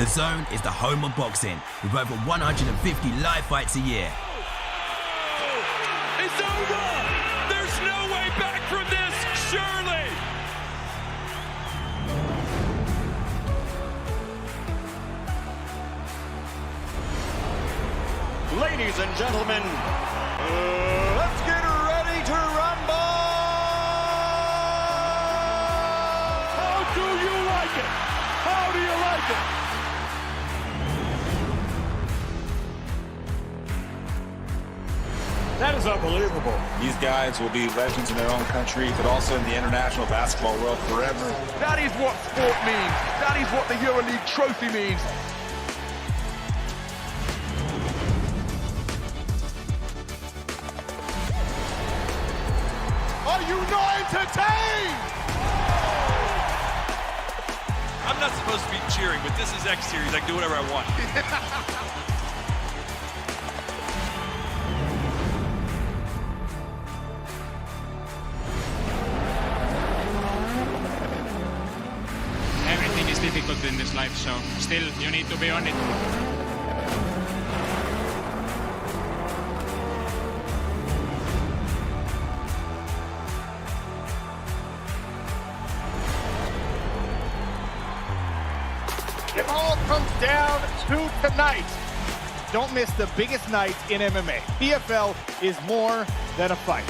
DAZN is the home of boxing, with over 150 live fights a year. It's over! There's no way back from this, surely! Ladies and gentlemen, let's get ready to rumble! How do you like it? How do you like it? That is unbelievable. These guys will be legends in their own country, but also in the international basketball world forever. That is what sport means. That is what the EuroLeague trophy means. Are you not entertained? I'm not supposed to be cheering, but this is X Series. I can do whatever I want. Everything is difficult in this life, so still you need to be on it. It all comes down to tonight. Don't miss the biggest night in MMA. PFL is more than a fight.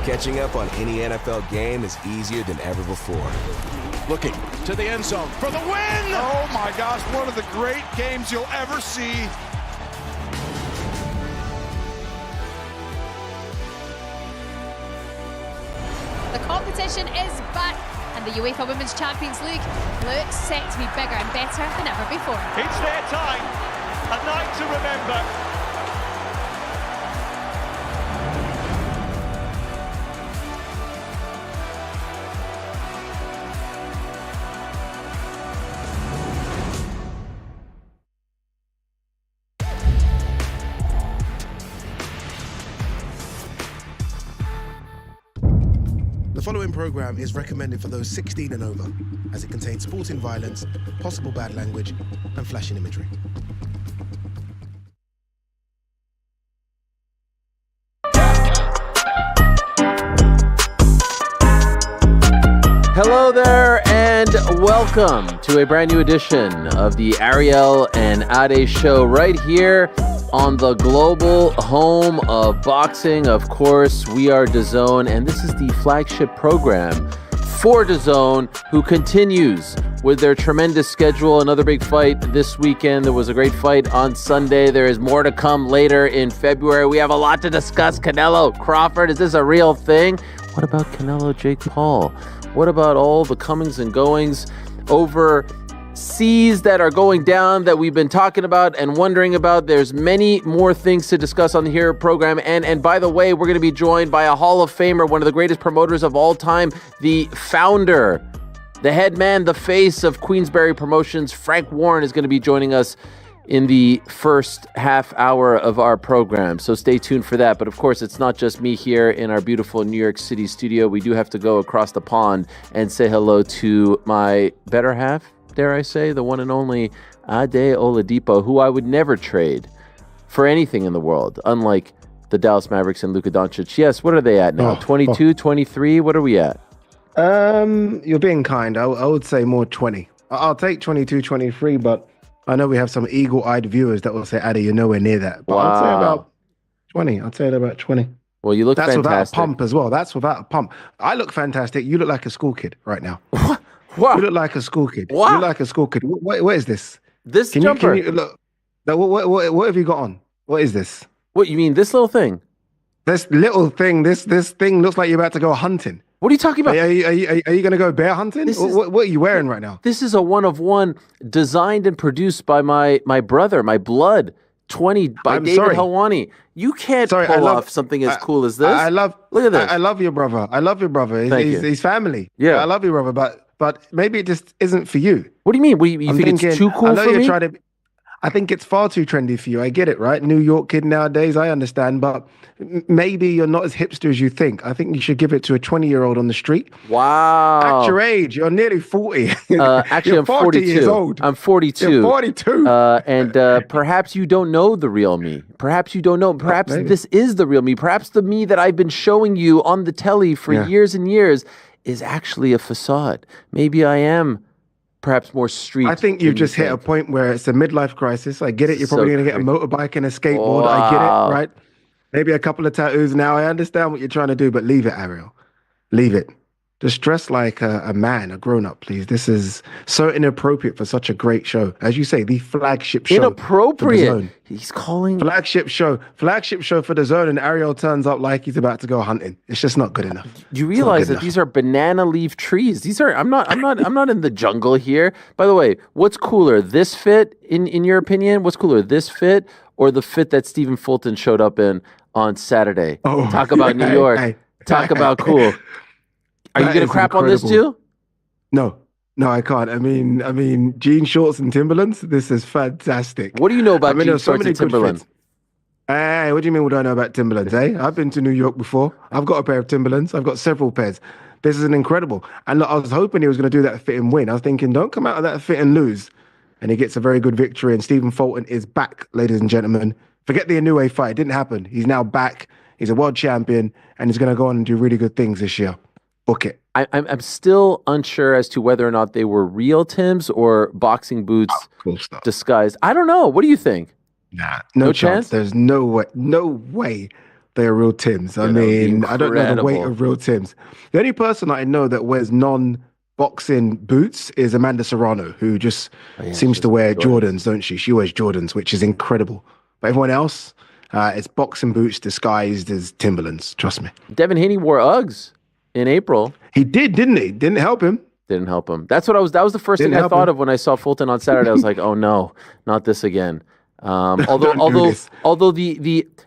Catching up on any NFL game is easier than ever before. Looking to the end zone for the win! Oh my gosh, one of the great games you'll ever see. The competition is back, and the UEFA Women's Champions League looks set to be bigger and better than ever before. It's their time. A night to remember. The following program is recommended for those 16 and over, as it contains sporting violence, possible bad language, and flashing imagery. Hello there, and welcome to a brand new edition of the Ariel and Ade show right here on the global home of boxing. Of course, we are DAZN, and this is the flagship program for DAZN, who continues with their tremendous schedule. Another big fight this weekend. There was a great fight on Sunday. There is more to come later in February. We have a lot to discuss. Canelo, Crawford, is this a real thing? What about Canelo, Jake Paul? What about all the comings and goings over seas that are going down that we've been talking about and wondering about? There's many more things to discuss on the Hero program. And by the way, we're going to be joined by a Hall of Famer, one of the greatest promoters of all time, the founder, the head man, the face of Queensberry Promotions. Frank Warren is going to be joining us in the first half hour of our program. So stay tuned for that. But of course, it's not just me here in our beautiful New York City studio. We do have to go across the pond and say hello to my better half, dare I say, the one and only Ade Oladipo, who I would never trade for anything in the world, unlike the Dallas Mavericks and Luka Doncic. Yes, what are they at now? 22, 23? What are we at? You're being kind. I would say more 20. I'll take 22, 23, but I know we have some eagle-eyed viewers that will say, Ade, you're nowhere near that. But I'd say about 20. I'd say about 20. Well, you look That's fantastic. Without a pump as well. That's without a pump. I look fantastic. You look like a school kid right now. What? You look like a school kid. What? You look like a school kid. What is this? This can jumper? You look? What have you got on? What is this? What, you mean this little thing? This little thing, this thing looks like you're about to go hunting. What are you talking about? Are you going to go bear hunting? What are you wearing right now? This is a one-of-one designed and produced by my brother, my blood, 20 by David Helwani. You can't pull off something as cool as this. Look at this. I love your brother. I love your brother. He's family. Yeah. I love your brother, but maybe it just isn't for you. What do you mean? You think it's too cool for me? I think it's far too trendy for you. I get it, right? New York kid nowadays, I understand, but maybe you're not as hipster as you think. I think you should give it to a 20-year-old on the street. Wow. At your age, you're nearly 40. Actually, I'm 42. Years old. I'm 42. You're 42. And perhaps you don't know the real me. Perhaps you don't know. Perhaps this is the real me. Perhaps the me that I've been showing you on the telly for years and years is actually a facade. Maybe I am perhaps more street. I think you just hit a point where it's a midlife crisis. I get it. You're probably going to get a motorbike and a skateboard. I get it, right? Maybe a couple of tattoos now. I understand what you're trying to do, but leave it, Ariel. Leave it. Just dress like a man, a grown-up, please. This is so inappropriate for such a great show. As you say, the flagship show. Inappropriate. He's calling... Flagship show for the DAZN, and Ariel turns up like he's about to go hunting. It's just not good enough. You realize that these are banana leaf trees. These are... I'm not in the jungle here. By the way, what's cooler, this fit, in your opinion? What's cooler, this fit or the fit that Stephen Fulton showed up in on Saturday? Oh, talk about New York. Talk about cool. Are you going to crap on this too? No, I can't. I mean, jean shorts and Timberlands. This is fantastic. What do you know about jean shorts and Timberlands? Hey, what do you mean? What do I know about Timberlands? I've been to New York before. I've got a pair of Timberlands. I've got several pairs. This is an incredible. And look, I was hoping he was going to do that fit and win. I was thinking, don't come out of that fit and lose. And he gets a very good victory. And Stephen Fulton is back, ladies and gentlemen. Forget the Inoue fight. It didn't happen. He's now back. He's a world champion, and he's going to go on and do really good things this year. Book it. I'm still unsure as to whether or not they were real Tims or boxing boots disguised. I don't know. What do you think? Nah, no chance. There's no way they're real Tims. I mean, I don't know the weight of real Tims. The only person I know that wears non-boxing boots is Amanda Serrano, who just seems to wear Jordans, don't she? She wears Jordans, which is incredible. But everyone else, it's boxing boots disguised as Timberlands. Trust me. Devin Haney wore Uggs in April. He did, didn't he? Didn't help him. Didn't help him. That was the first thing I thought of when I saw Fulton on Saturday. I was like, oh no, not this again. Although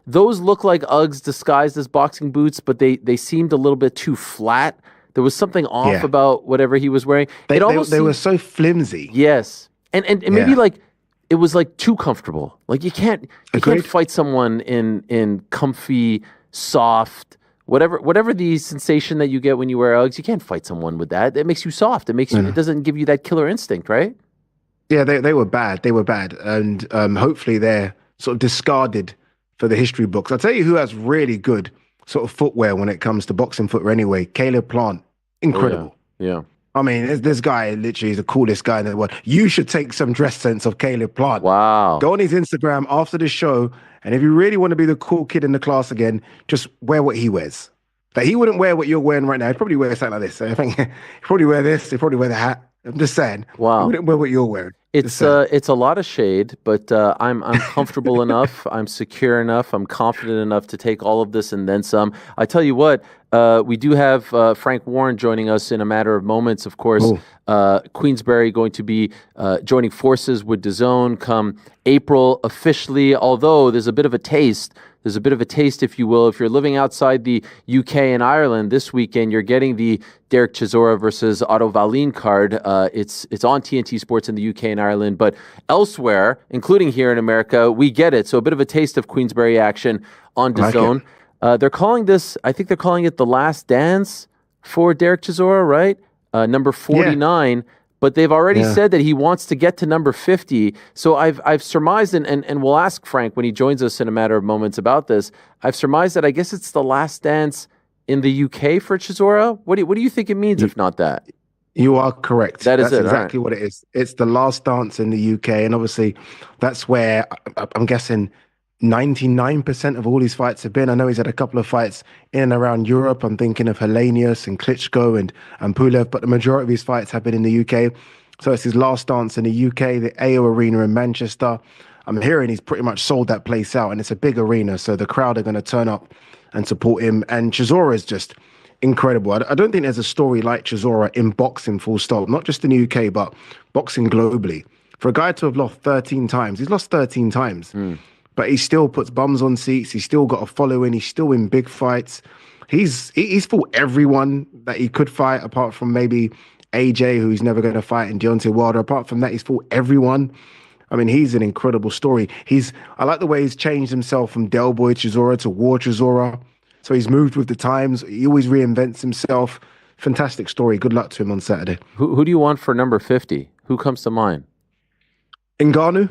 those look like Uggs disguised as boxing boots, but they seemed a little bit too flat. There was something off about whatever he was wearing. They were so flimsy. Yes. And maybe like it was like too comfortable. Like you can't fight someone in comfy, soft, whatever the sensation that you get when you wear Uggs, you can't fight someone with that. It makes you soft. It doesn't give you that killer instinct, right? Yeah, they were bad. They were bad. And hopefully they're sort of discarded for the history books. I'll tell you who has really good sort of footwear when it comes to boxing footwear anyway. Caleb Plant. Incredible. Oh, yeah. I mean, this guy literally is the coolest guy in the world. You should take some dress sense of Caleb Plant. Wow. Go on his Instagram after the show, and if you really want to be the cool kid in the class again, just wear what he wears. Like, he wouldn't wear what you're wearing right now. He'd probably wear something like this. I think he'd probably wear this. He'd probably wear the hat. I'm just saying. Wow. He wouldn't wear what you're wearing. It's a lot of shade, but I'm comfortable enough. I'm secure enough. I'm confident enough to take all of this and then some. I tell you what, we do have Frank Warren joining us in a matter of moments. Of course, Queensberry going to be joining forces with DAZN come April officially, although there's a bit of a taste. There's a bit of a taste, if you will. If you're living outside the UK and Ireland this weekend, you're getting the Derek Chisora versus Otto Wallin card. It's on TNT Sports in the UK and Ireland, but elsewhere, including here in America, we get it. So a bit of a taste of Queensberry action on DAZN. They're calling this, I think they're calling it The Last Dance for Derek Chisora, right? Number 49. Yeah. But they've already said that he wants to get to number 50. So I've surmised, and we'll ask Frank when he joins us in a matter of moments about this. I've surmised that I guess it's the last dance in the UK for Chisora. What do you think it means, if not that? You are correct. That's exactly what it is. It's the last dance in the UK. And obviously, that's where I'm guessing 99% of all his fights have been. I know he's had a couple of fights in and around Europe. I'm thinking of Helenius and Klitschko and Pulev, but the majority of his fights have been in the UK. So it's his last dance in the UK, the AO Arena in Manchester. I'm hearing he's pretty much sold that place out, and it's a big arena, so the crowd are going to turn up and support him. And Chisora is just incredible. I don't think there's a story like Chisora in boxing, full stop, not just in the UK, but boxing globally. For a guy to have lost 13 times, he's lost 13 times. But he still puts bums on seats. He's still got a following. He's still in big fights. He's fought everyone that he could fight, apart from maybe AJ, who he's never going to fight, and Deontay Wilder. Apart from that, he's fought everyone. I mean, he's an incredible story. I like the way he's changed himself from Del Boy Chisora to War Chisora. So he's moved with the times. He always reinvents himself. Fantastic story. Good luck to him on Saturday. Who do you want for number 50? Who comes to mind? Ngannou.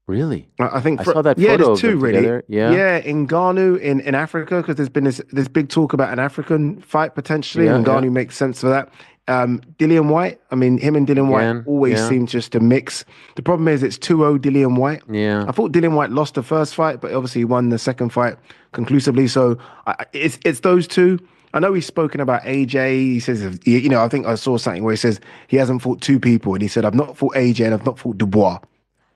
Really? I think I saw that photo there's of two them really. together. Yeah, Ngannou in Africa, because there's been this big talk about an African fight potentially. Ngannou makes sense for that. Dillian White, I mean, him and Dillian White always seem just to mix. The problem is it's 2-0 Dillian White. Yeah. I thought Dillian White lost the first fight, but obviously he won the second fight conclusively. So it's those two. I know he's spoken about AJ. He says, I think I saw something where he says he hasn't fought two people. And he said, I've not fought AJ and I've not fought Dubois.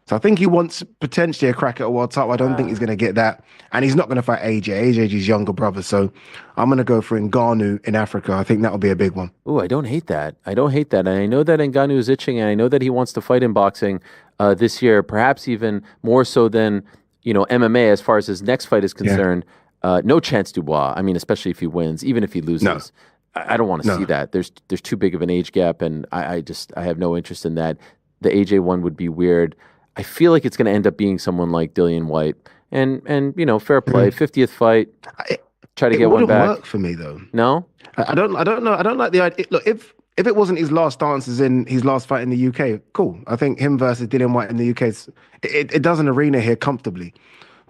So I think he wants potentially a crack at a world title. I don't think he's going to get that. And he's not going to fight AJ. AJ's his younger brother. So I'm going to go for Ngannou in Africa. I think that'll be a big one. Oh, I don't hate that. And I know that Ngannou is itching, and I know that he wants to fight in boxing this year, perhaps even more so than, MMA as far as his next fight is concerned. Yeah. No chance Dubois. I mean, especially if he wins, even if he loses. No. I don't want to see that. There's too big of an age gap, and I have no interest in that. The AJ one would be weird. I feel like it's going to end up being someone like Dillian White, and fair play, 50th fight, try to get one back. It wouldn't work for me though. No, I don't know. I don't like the idea. Look, if it wasn't his last dances in his last fight in the UK, cool. I think him versus Dillian White in the UK, it does an arena here comfortably.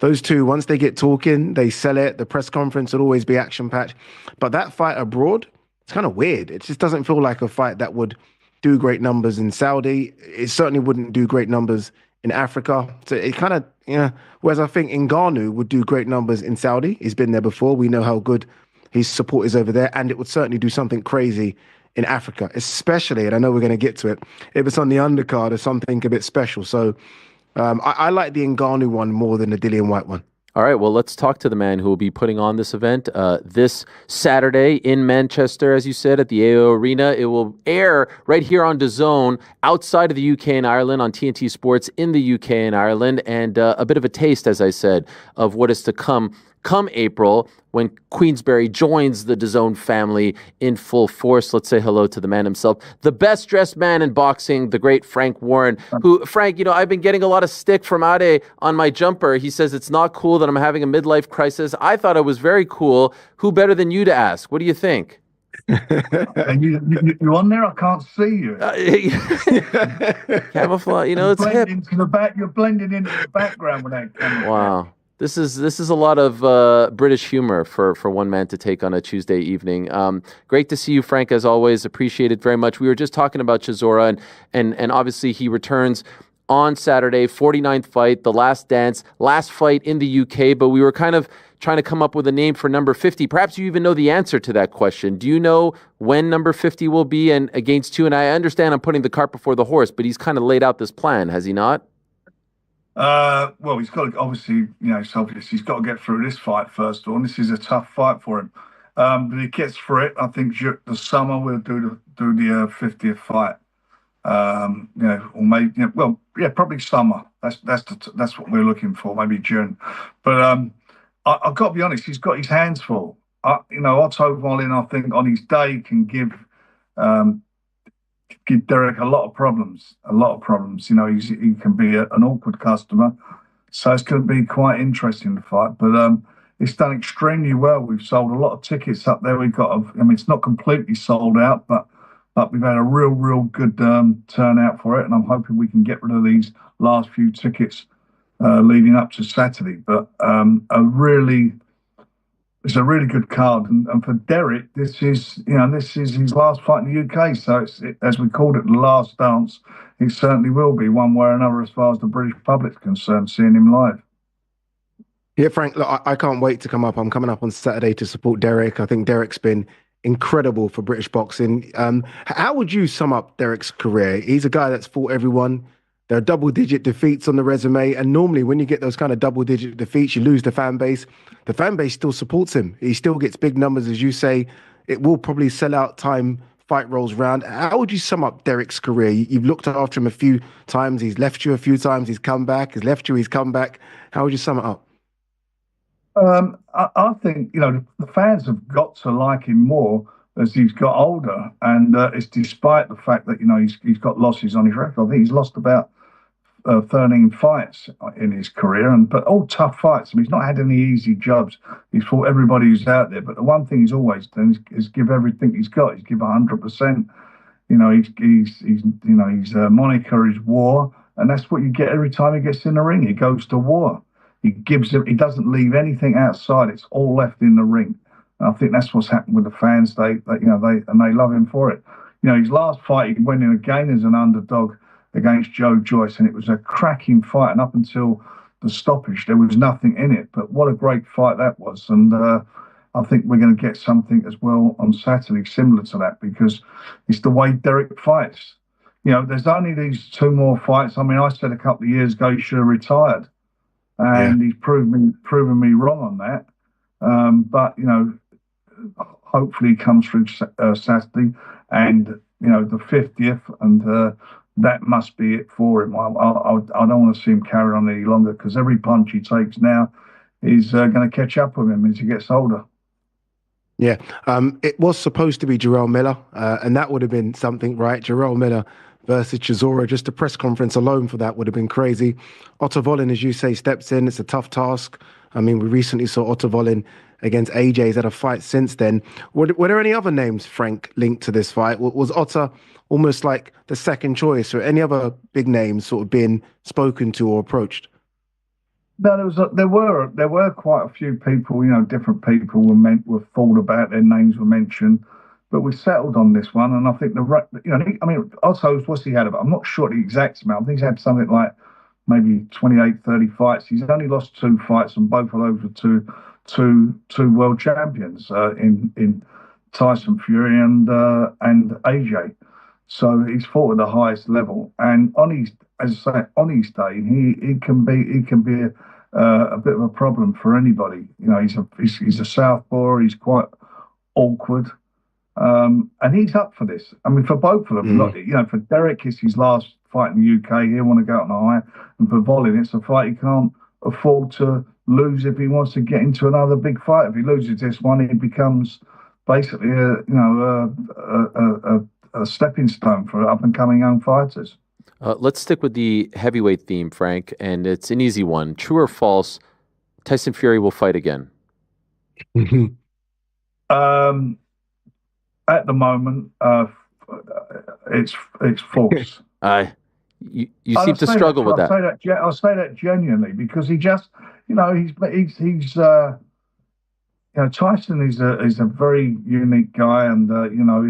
Those two, once they get talking, they sell it. The press conference will always be action-packed. But that fight abroad, it's kind of weird. It just doesn't feel like a fight that would do great numbers in Saudi. It certainly wouldn't do great numbers in Africa. So it kind of, whereas I think Ngannou would do great numbers in Saudi. He's been there before. We know how good his support is over there. And it would certainly do something crazy in Africa, especially, and I know we're going to get to it, if it's on the undercard or something a bit special. So I like the Ngannou one more than the Dillian White one. All right, well, let's talk to the man who will be putting on this event this Saturday in Manchester, as you said, at the AO Arena. It will air right here on DAZN, outside of the UK and Ireland, on TNT Sports in the UK and Ireland, and a bit of a taste, as I said, of what is to come April, when Queensberry joins the DAZN family in full force. Let's say hello to the man himself, the best dressed man in boxing, the great Frank Warren, who, Frank, I've been getting a lot of stick from Ade on my jumper. He says it's not cool that I'm having a midlife crisis. I thought it was very cool. Who better than you to ask? What do you think? You on there? I can't see you. Camouflage, it's hip. You're blending into the background with that camera. Wow. This is a lot of British humor for one man to take on a Tuesday evening. Great to see you, Frank, as always. Appreciate it very much. We were just talking about Chisora, and obviously he returns on Saturday, 49th fight, the last dance, last fight in the UK, but we were kind of trying to come up with a name for number 50. Perhaps you even know the answer to that question. Do you know when number 50 will be and against who? And I understand I'm putting the cart before the horse, but he's kind of laid out this plan, has he not? Well, he's got to, obviously, it's obvious he's got to get through this fight first of all. And this is a tough fight for him. But he gets through it. I think the summer we'll do the 50th fight. Or maybe, probably summer. That's what we're looking for. Maybe June. But I've got to be honest. He's got his hands full. Otto Wallin, I think, on his day can give Derek a lot of problems. He can be an awkward customer, so it's going to be quite interesting to fight. But it's done extremely well. We've sold a lot of tickets up there. It's not completely sold out, but we've had a real good turnout for it, and I'm hoping we can get rid of these last few tickets leading up to Saturday. But it's a really good card, and for Derek, this is his last fight in the UK. So it's as we called it, the last dance. It certainly will be one way or another, as far as the British public's concerned, seeing him live. Yeah, Frank, look, I can't wait to come up. I'm coming up on Saturday to support Derek. I think Derek's been incredible for British boxing. How would you sum up Derek's career? He's a guy that's fought everyone. There are double-digit defeats on the resume, and normally when you get those kind of double-digit defeats, you lose the fan base. The fan base still supports him. He still gets big numbers, as you say. It will probably sell out time fight rolls round. How would you sum up Derek's career? You've looked after him a few times. He's left you a few times. He's come back. He's left you. He's come back. How would you sum it up? I think, the fans have got to like him more as he's got older, and it's despite the fact that, he's got losses on his record. I think he's lost about 13 fights in his career, but all tough fights. I mean, he's not had any easy jobs. He's fought everybody who's out there. But the one thing he's always done is give everything he's got. He's give 100%. You know, his moniker is war, and that's what you get every time he gets in the ring. He goes to war. He doesn't leave anything outside. It's all left in the ring. And I think that's what's happened with the fans. They love him for it. You know, his last fight, he went in again as an underdog against Joe Joyce, and it was a cracking fight. And up until the stoppage, there was nothing in it. But what a great fight that was. And I think we're going to get something as well on Saturday similar to that, because it's the way Derek fights. You know, there's only these 2 more fights. I mean, I said a couple of years ago he should have retired, and he's proven me wrong on that. But, you know, hopefully he comes through Saturday, and, you know, the 50th, and that must be it for him. I don't want to see him carry on any longer, because every punch he takes now is going to catch up with him as he gets older. Yeah, it was supposed to be Jarrell Miller, and that would have been something, right? Jarrell Miller versus Chisora. Just the press conference alone for that would have been crazy. Otto Wallin, as you say, steps in. It's a tough task. I mean, we recently saw Otto Wallin against AJ. He's had a fight since then. Were there any other names, Frank, linked to this fight? Was Otto almost like the second choice, or any other big names sort of being spoken to or approached? No, there were quite a few people. You know, different people were thought about. Their names were mentioned, but we settled on this one. And I think Otto's, what's he had about? I'm not sure the exact amount. I think he's had something like maybe 28, 30 fights. He's only lost 2 fights, and both of those were two world champions in Tyson Fury and AJ. So he's fought at the highest level, and on his day, he can be a bit of a problem for anybody. You know, he's a southpaw. He's quite awkward, and he's up for this. I mean, for both of them, you know, for Derek, it's his last fight in the UK. He'll want to go out on a high, and for Wallin, it's a fight he can't afford to lose if he wants to get into another big fight. If he loses this one, he becomes basically a stepping stone for up-and-coming young fighters. Let's stick with the heavyweight theme, Frank, and it's an easy one. True or false, Tyson Fury will fight again? At the moment, it's false. You seem to struggle with that. I'll say that genuinely, because he just, you know, he's you know, Tyson is a very unique guy, and you know,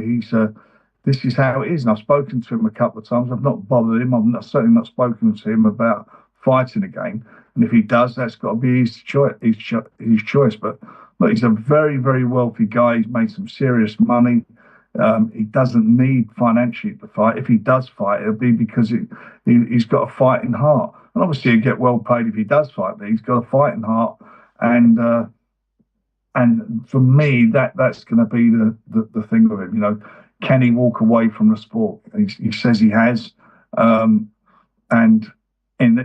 this is how it is. And I've spoken to him a couple of times. I've not bothered him. I've certainly not spoken to him about fighting again. And if he does, that's got to be his choice. But look, he's a very, very wealthy guy. He's made some serious money. He doesn't need financially to fight. If he does fight, it'll be because he's got a fighting heart. And obviously, he'll get well paid if he does fight, but he's got a fighting heart. And for me, that's going to be the thing with him. You know, can he walk away from the sport? He says he has. And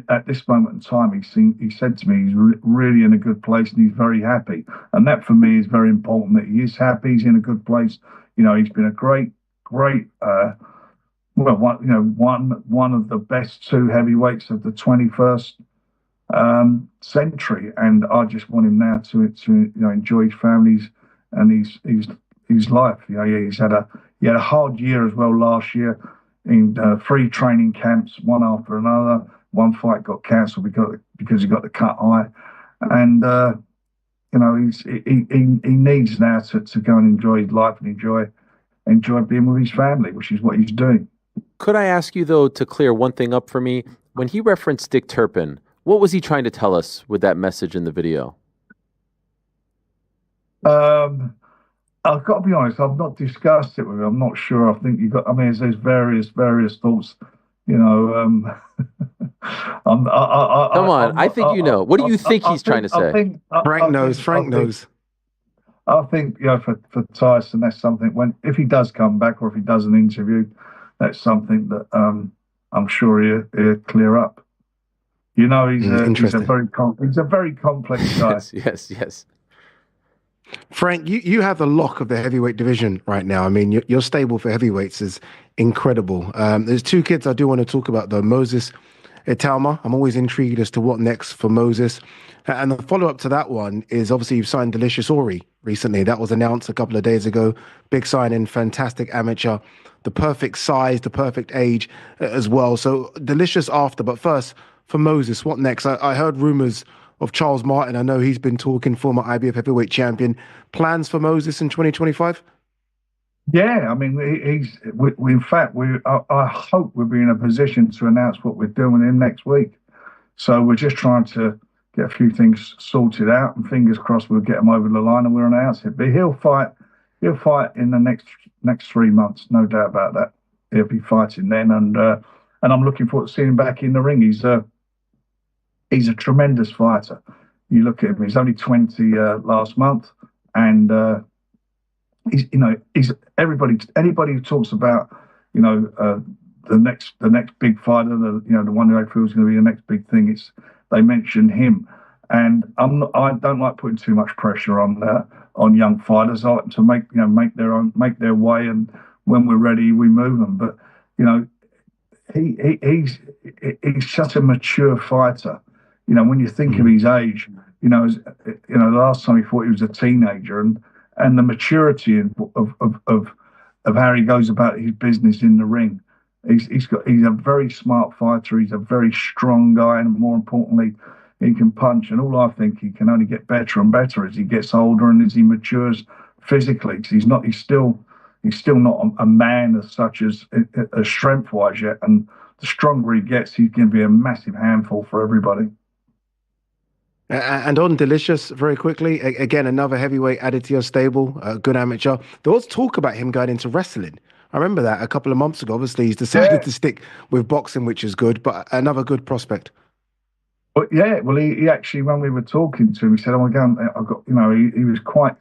at this moment in time, he said to me he's really in a good place and he's very happy. And that for me is very important, that he is happy, he's in a good place. You know, he's been a great, one of the best 2 heavyweights of the 21st century. And I just want him now to you know, enjoy his families and his life. You know, he had a hard year as well last year in 3 training camps, one after another. One fight got cancelled because he got the cut eye, and you know, he needs now to go and enjoy his life and enjoy being with his family, which is what he's doing. Could I ask you though to clear one thing up for me? When he referenced Dick Turpin, what was he trying to tell us with that message in the video? I've got to be honest, I've not discussed it with him. I'm not sure. I think there's various thoughts. You know, come on. I think you know. What do you think he's trying to say? Frank knows. I think, you know, for Tyson, that's something if he does come back or if he does an interview, that's something that I'm sure he'll clear up. You know, he's a very complex guy. Yes. Frank, you have the lock of the heavyweight division right now. I mean, your stable for heavyweights is incredible. There's 2 kids I do want to talk about, though. Moses Italma. I'm always intrigued as to what next for Moses. And the follow-up to that one is obviously you've signed Delicious Ori recently. That was announced a couple of days ago. Big signing, fantastic amateur, the perfect size, the perfect age as well. So Delicious after, but first for Moses, what next? I heard rumors of Charles Martin. I know he's been talking, former IBF heavyweight champion. Plans for Moses in 2025? Yeah, I mean, I hope we'll be in a position to announce what we're doing with him next week. So we're just trying to get a few things sorted out, and fingers crossed we'll get him over the line and we'll announce it. But he'll fight in the next 3 months, no doubt about that. He'll be fighting then, and I'm looking forward to seeing him back in the ring. He's a tremendous fighter. You look at him; he's only 20 last month, and he's anybody who talks about the next big fighter, the one who I feel is going to be the next big thing. They mention him, and I don't like putting too much pressure on young fighters. I like them to make their way, and when we're ready, we move them. But he's such a mature fighter. When you think of his age, the last time he fought, he was a teenager, and the maturity of how he goes about his business in the ring. He's a very smart fighter. He's a very strong guy, and more importantly, he can punch. And all I think he can only get better and better as he gets older and as he matures physically. Because he's still not a man as such as strength wise yet. And the stronger he gets, he's going to be a massive handful for everybody. And on Delicious, very quickly, again, another heavyweight added to your stable, good amateur. There was talk about him going into wrestling. I remember that a couple of months ago. Obviously, he's decided to stick with boxing, which is good, but another good prospect. Well, yeah. Well, he actually, when we were talking to him, he said, "Oh, again, I've got." He was quite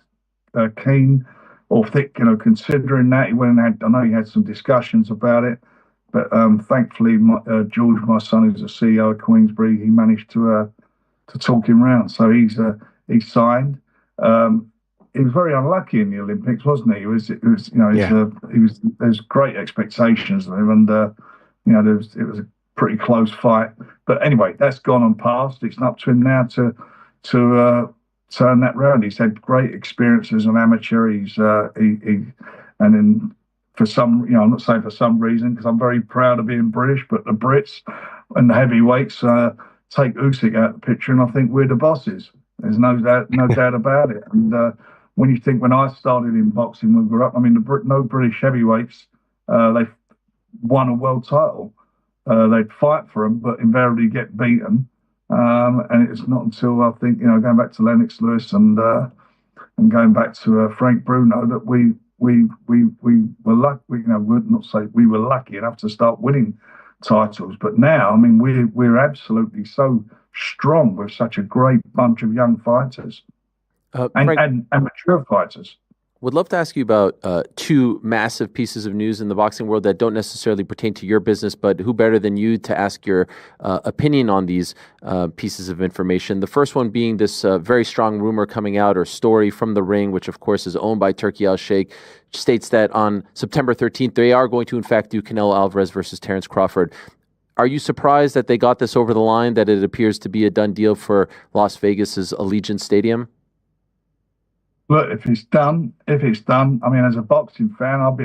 keen or thick, considering that. He went and I know he had some discussions about it, but thankfully, George, my son, who's the CEO of Queensbury, he managed to talk him round. So he's signed. He was very unlucky in the Olympics, wasn't he? There's great expectations of him, and it was a pretty close fight. But anyway, that's gone and passed. It's up to him now to turn that round. He's had great experience as an amateur. And then for some, I'm not saying for some reason, because I'm very proud of being British, but the Brits and the heavyweights take Usyk out of the picture, and I think we're the bosses. There's no doubt about it. And when you think, when I started in boxing, when we were up, I mean, no British heavyweights, they won a world title. They'd fight for them, but invariably get beaten. And it's not until, I think, going back to Lennox Lewis and going back to Frank Bruno that we were lucky. Would not say we were lucky enough to start winning titles, but now, I mean, we're absolutely so strong with such a great bunch of young fighters and mature fighters. Would love to ask you about two massive pieces of news in the boxing world that don't necessarily pertain to your business, but who better than you to ask your opinion on these pieces of information. The first one being this very strong rumor coming out, or story from The Ring, which of course is owned by Turki Al-Sheikh, states that on September 13th, they are going to in fact do Canelo Alvarez versus Terence Crawford. Are you surprised that they got this over the line, that it appears to be a done deal for Las Vegas's Allegiant Stadium? Look, if it's done, I mean, as a boxing fan, I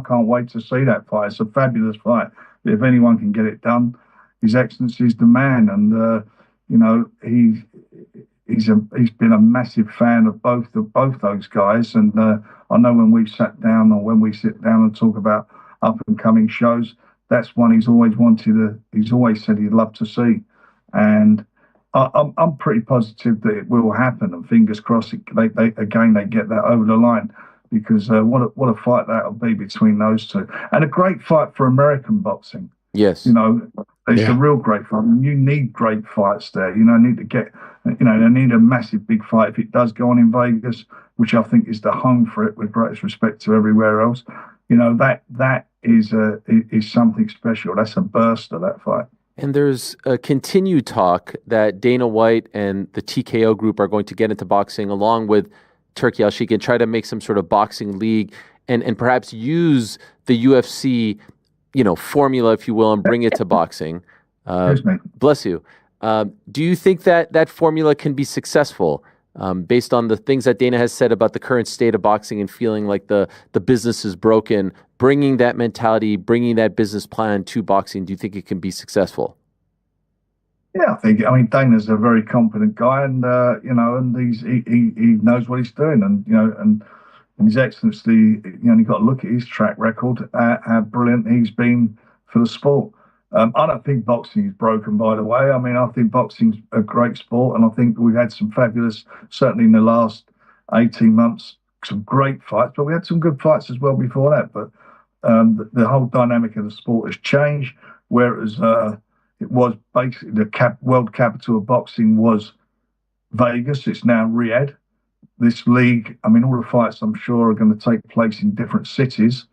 can't wait to see that fight. It's a fabulous fight. If anyone can get it done, His Excellency's the man, and he's been a massive fan of both those guys. And I know when we sit down and talk about up and coming shows, that's one he's always said he'd love to see, and I'm pretty positive that it will happen, and fingers crossed they get that over the line, because what a fight that'll be between those two, and a great fight for American boxing. Yes, it's a real great fight. I mean, you need great fights there. They need a massive big fight if it does go on in Vegas, which I think is the home for it, with greatest respect to everywhere else. That is something special. That's a burster, that fight. And there's a continued talk that Dana White and the TKO group are going to get into boxing along with Turki Al-Sheikh and try to make some sort of boxing league and perhaps use the UFC, formula, if you will, and bring it to boxing. Excuse me. Bless you. Do you think that that formula can be successful based on the things that Dana has said about the current state of boxing and feeling like the business is broken, bringing that mentality, bringing that business plan to boxing? Do you think it can be successful? Yeah, I mean, Dana's a very competent guy, and and he knows what he's doing, and His Excellency, you've got to look at his track record, how brilliant he's been for the sport. I don't think boxing is broken, by the way. I mean, I think boxing's a great sport, and I think we've had some fabulous, certainly in the last 18 months, some great fights, but we had some good fights as well before that. But the whole dynamic of the sport has changed, whereas it was basically the world capital of boxing was Vegas. It's now Riyadh. This league, I mean, all the fights I'm sure are going to take place in different cities,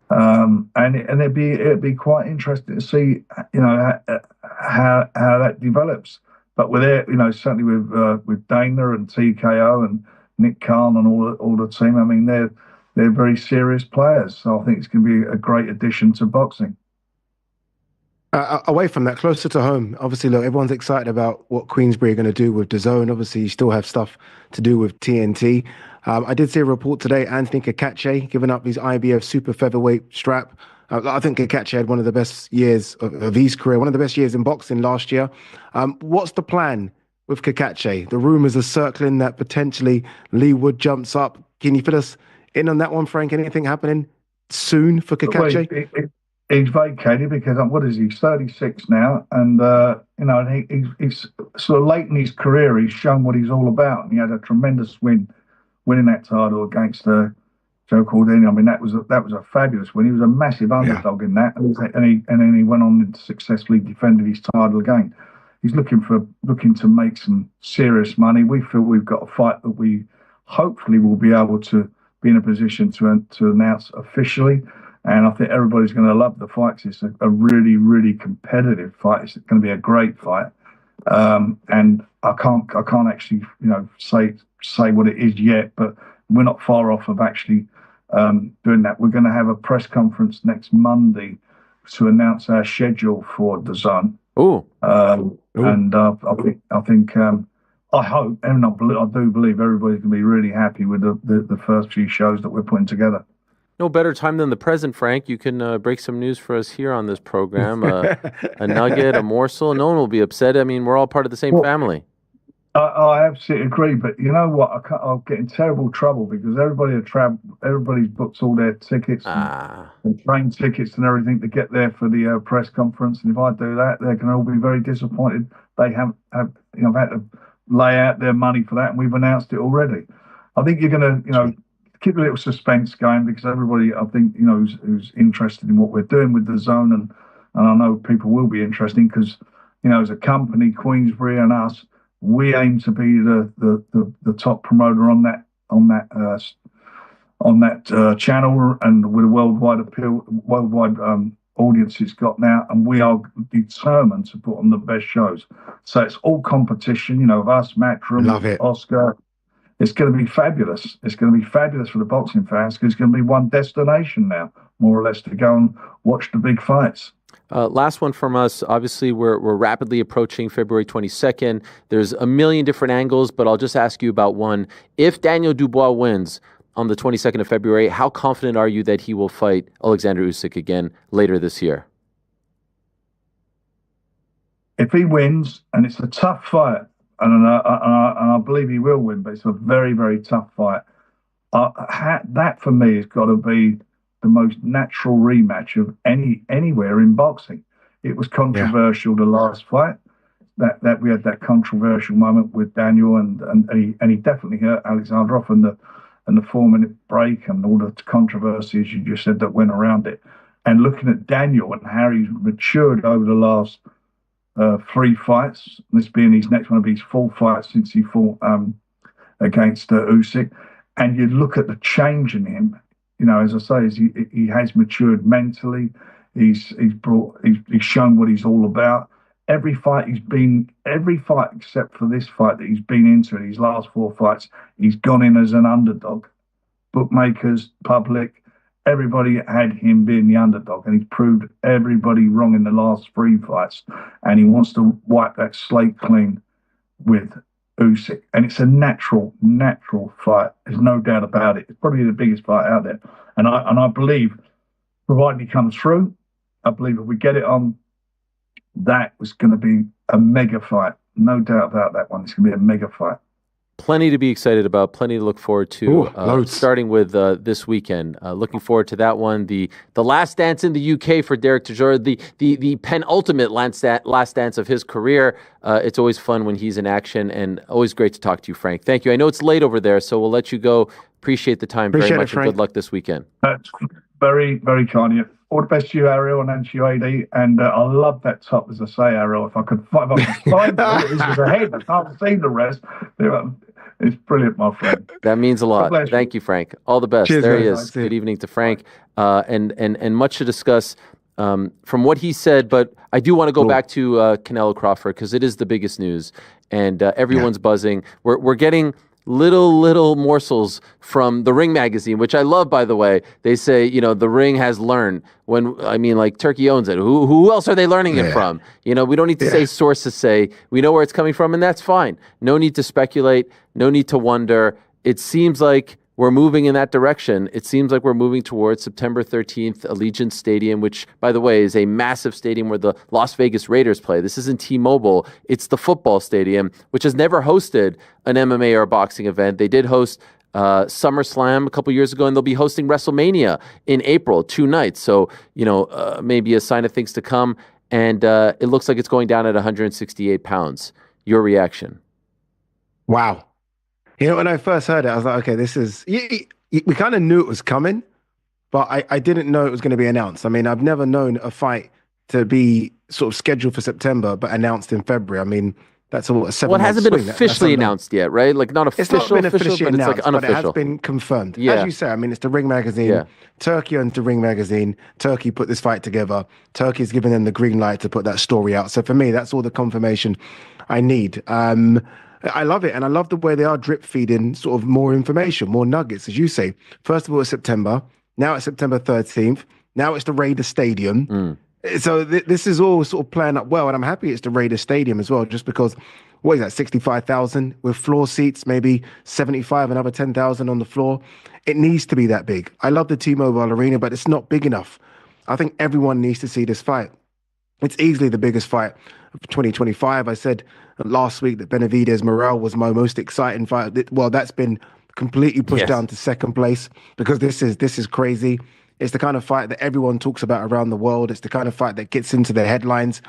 and it'd be quite interesting to see, how that develops. But with it, certainly with Dana and TKO and Nick Khan and all the team, I mean, they're very serious players. So I think it's going to be a great addition to boxing. Away from that, closer to home, obviously, look, everyone's excited about what Queensberry are going to do with DAZN. Obviously, you still have stuff to do with TNT. I did see a report today, Anthony Kakache giving up his IBF super featherweight strap. I think Kakache had one of the best years of his career, one of the best years in boxing last year. What's the plan with Kakache? The rumours are circling that potentially Lee Wood jumps up. Can you fill us in on that one, Frank? Anything happening soon for Kakache? He's vacated because what is he? He's 36 now, and he's sort of late in his career. He's shown what he's all about, and he had a tremendous winning that title against Joe Cordini. I mean, that was a fabulous win. He was a massive underdog in that, and then he went on and successfully defended his title again. He's looking to make some serious money. We feel we've got a fight that we hopefully will be able to be in a position to announce officially. And I think everybody's going to love the fight. It's a really, really competitive fight. It's going to be a great fight. And I can't actually, say what it is yet, but we're not far off of actually doing that. We're going to have a press conference next Monday to announce our schedule for DAZN. And I hope, and I do believe everybody's going to be really happy with the first few shows that we're putting together. No better time than the present, Frank. You can break some news for us here on this program. A nugget, a morsel. No one will be upset. I mean, we're all part of the same family. I absolutely agree. But you know what? I'll get in terrible trouble because everybody's booked all their tickets and train tickets and everything to get there for the press conference. And if I do that, they're going to all be very disappointed. They have had to lay out their money for that, and we've announced it already. I think you're going to, keep a little suspense going because everybody, I think, who's interested in what we're doing with DAZN, and I know people will be interested because, as a company, Queensberry and us, we aim to be the top promoter on that channel, and with a worldwide audience it's got now, and we are determined to put on the best shows. So it's all competition, of us, Matchroom, Oscar. It's going to be fabulous. It's going to be fabulous for the boxing fans because it's going to be one destination now, more or less, to go and watch the big fights. Last one from us. Obviously, we're rapidly approaching February 22nd. There's a million different angles, but I'll just ask you about one. If Daniel Dubois wins on the 22nd of February, how confident are you that he will fight Alexander Usyk again later this year? If he wins, and it's a tough fight, and I believe he will win, but it's a very, very tough fight. That, for me, has got to be the most natural rematch of anywhere in boxing. It was controversial, the last fight. That we had that controversial moment with Daniel, and he definitely hurt Alexander off, and the 4-minute break and all the controversies you just said that went around it. And looking at Daniel and how he's matured over the last 3 fights, this being his next one of his 4 fights since he fought against Usyk, and you look at the change in him. As I say, he has matured mentally. He's shown what he's all about. Every fight except for this fight that he's been into in his last 4 fights, he's gone in as an underdog. Bookmakers, public, everybody had him being the underdog, and he's proved everybody wrong in the last 3 fights, and he wants to wipe that slate clean with Usyk, and it's a natural fight. There's no doubt about it. It's probably the biggest fight out there, and I believe, provided he comes through, I believe if we get it on, that was going to be a mega fight. No doubt about that one. It's going to be a mega fight. Plenty to be excited about, plenty to look forward to, starting with this weekend. Looking forward to that one. The last dance in the UK for Derek Chisora, the penultimate last dance of his career. It's always fun when he's in action, and always great to talk to you, Frank. Thank you. I know it's late over there, so we'll let you go. Appreciate the time very much, and good luck this weekend. That's very, very kind of you. All the best to you, Ariel, and to you, AD. And I love that top, as I say, Ariel. If I could find it, this was ahead. I can't see the rest. It's brilliant, my friend. That means a lot. Thank you, Frank. All the best. Cheers, there man. he is. Good evening to Frank. And much to discuss from what he said, but I do want to go back to Canelo Crawford, because it is the biggest news, and everyone's buzzing. We're getting little morsels from the Ring magazine, which I love, by the way. They say, the Ring has learned. Like Turkey owns it. Who else are they learning it from? We don't need to say sources say. We know where it's coming from, and that's fine. No need to speculate. No need to wonder. It seems like we're moving in that direction. It seems like we're moving towards September 13th, Allegiant Stadium, which, by the way, is a massive stadium where the Las Vegas Raiders play. This isn't T-Mobile. It's the football stadium, which has never hosted an MMA or a boxing event. They did host SummerSlam a couple years ago, and they'll be hosting WrestleMania in April, 2 nights. So, maybe a sign of things to come. And it looks like it's going down at 168 pounds. Your reaction? Wow. When I first heard it, I was like, okay, this is... We kind of knew it was coming, but I didn't know it was going to be announced. I mean, I've never known a fight to be sort of scheduled for September, but announced in February. I mean, that's a 7-month swing. Well, it hasn't been officially announced yet, right? Like, not official, it's not been officially but announced, it's like unofficial. but it has been confirmed. Yeah. As you say, I mean, it's the Ring magazine. Yeah. Turkey owns the Ring magazine. Turkey put this fight together. Turkey's given them the green light to put that story out. So for me, that's all the confirmation I need. I love it, and I love the way they are drip feeding sort of more information, more nuggets, as you say. First of all, it's September. Now it's September 13th. Now it's the Raider Stadium. So this is all sort of playing up well, and I'm happy it's the Raider Stadium as well, just because, what is that, 65,000 with floor seats, maybe 75, another 10,000 on the floor. It needs to be that big. I love the T-Mobile Arena, but it's not big enough. I think everyone needs to see this fight. It's easily the biggest fight of 2025. I said last week that Benavidez-Morel was my most exciting fight. Well, that's been completely pushed down to second place, because this is crazy. It's the kind of fight that everyone talks about around the world. It's the kind of fight that gets into the headlines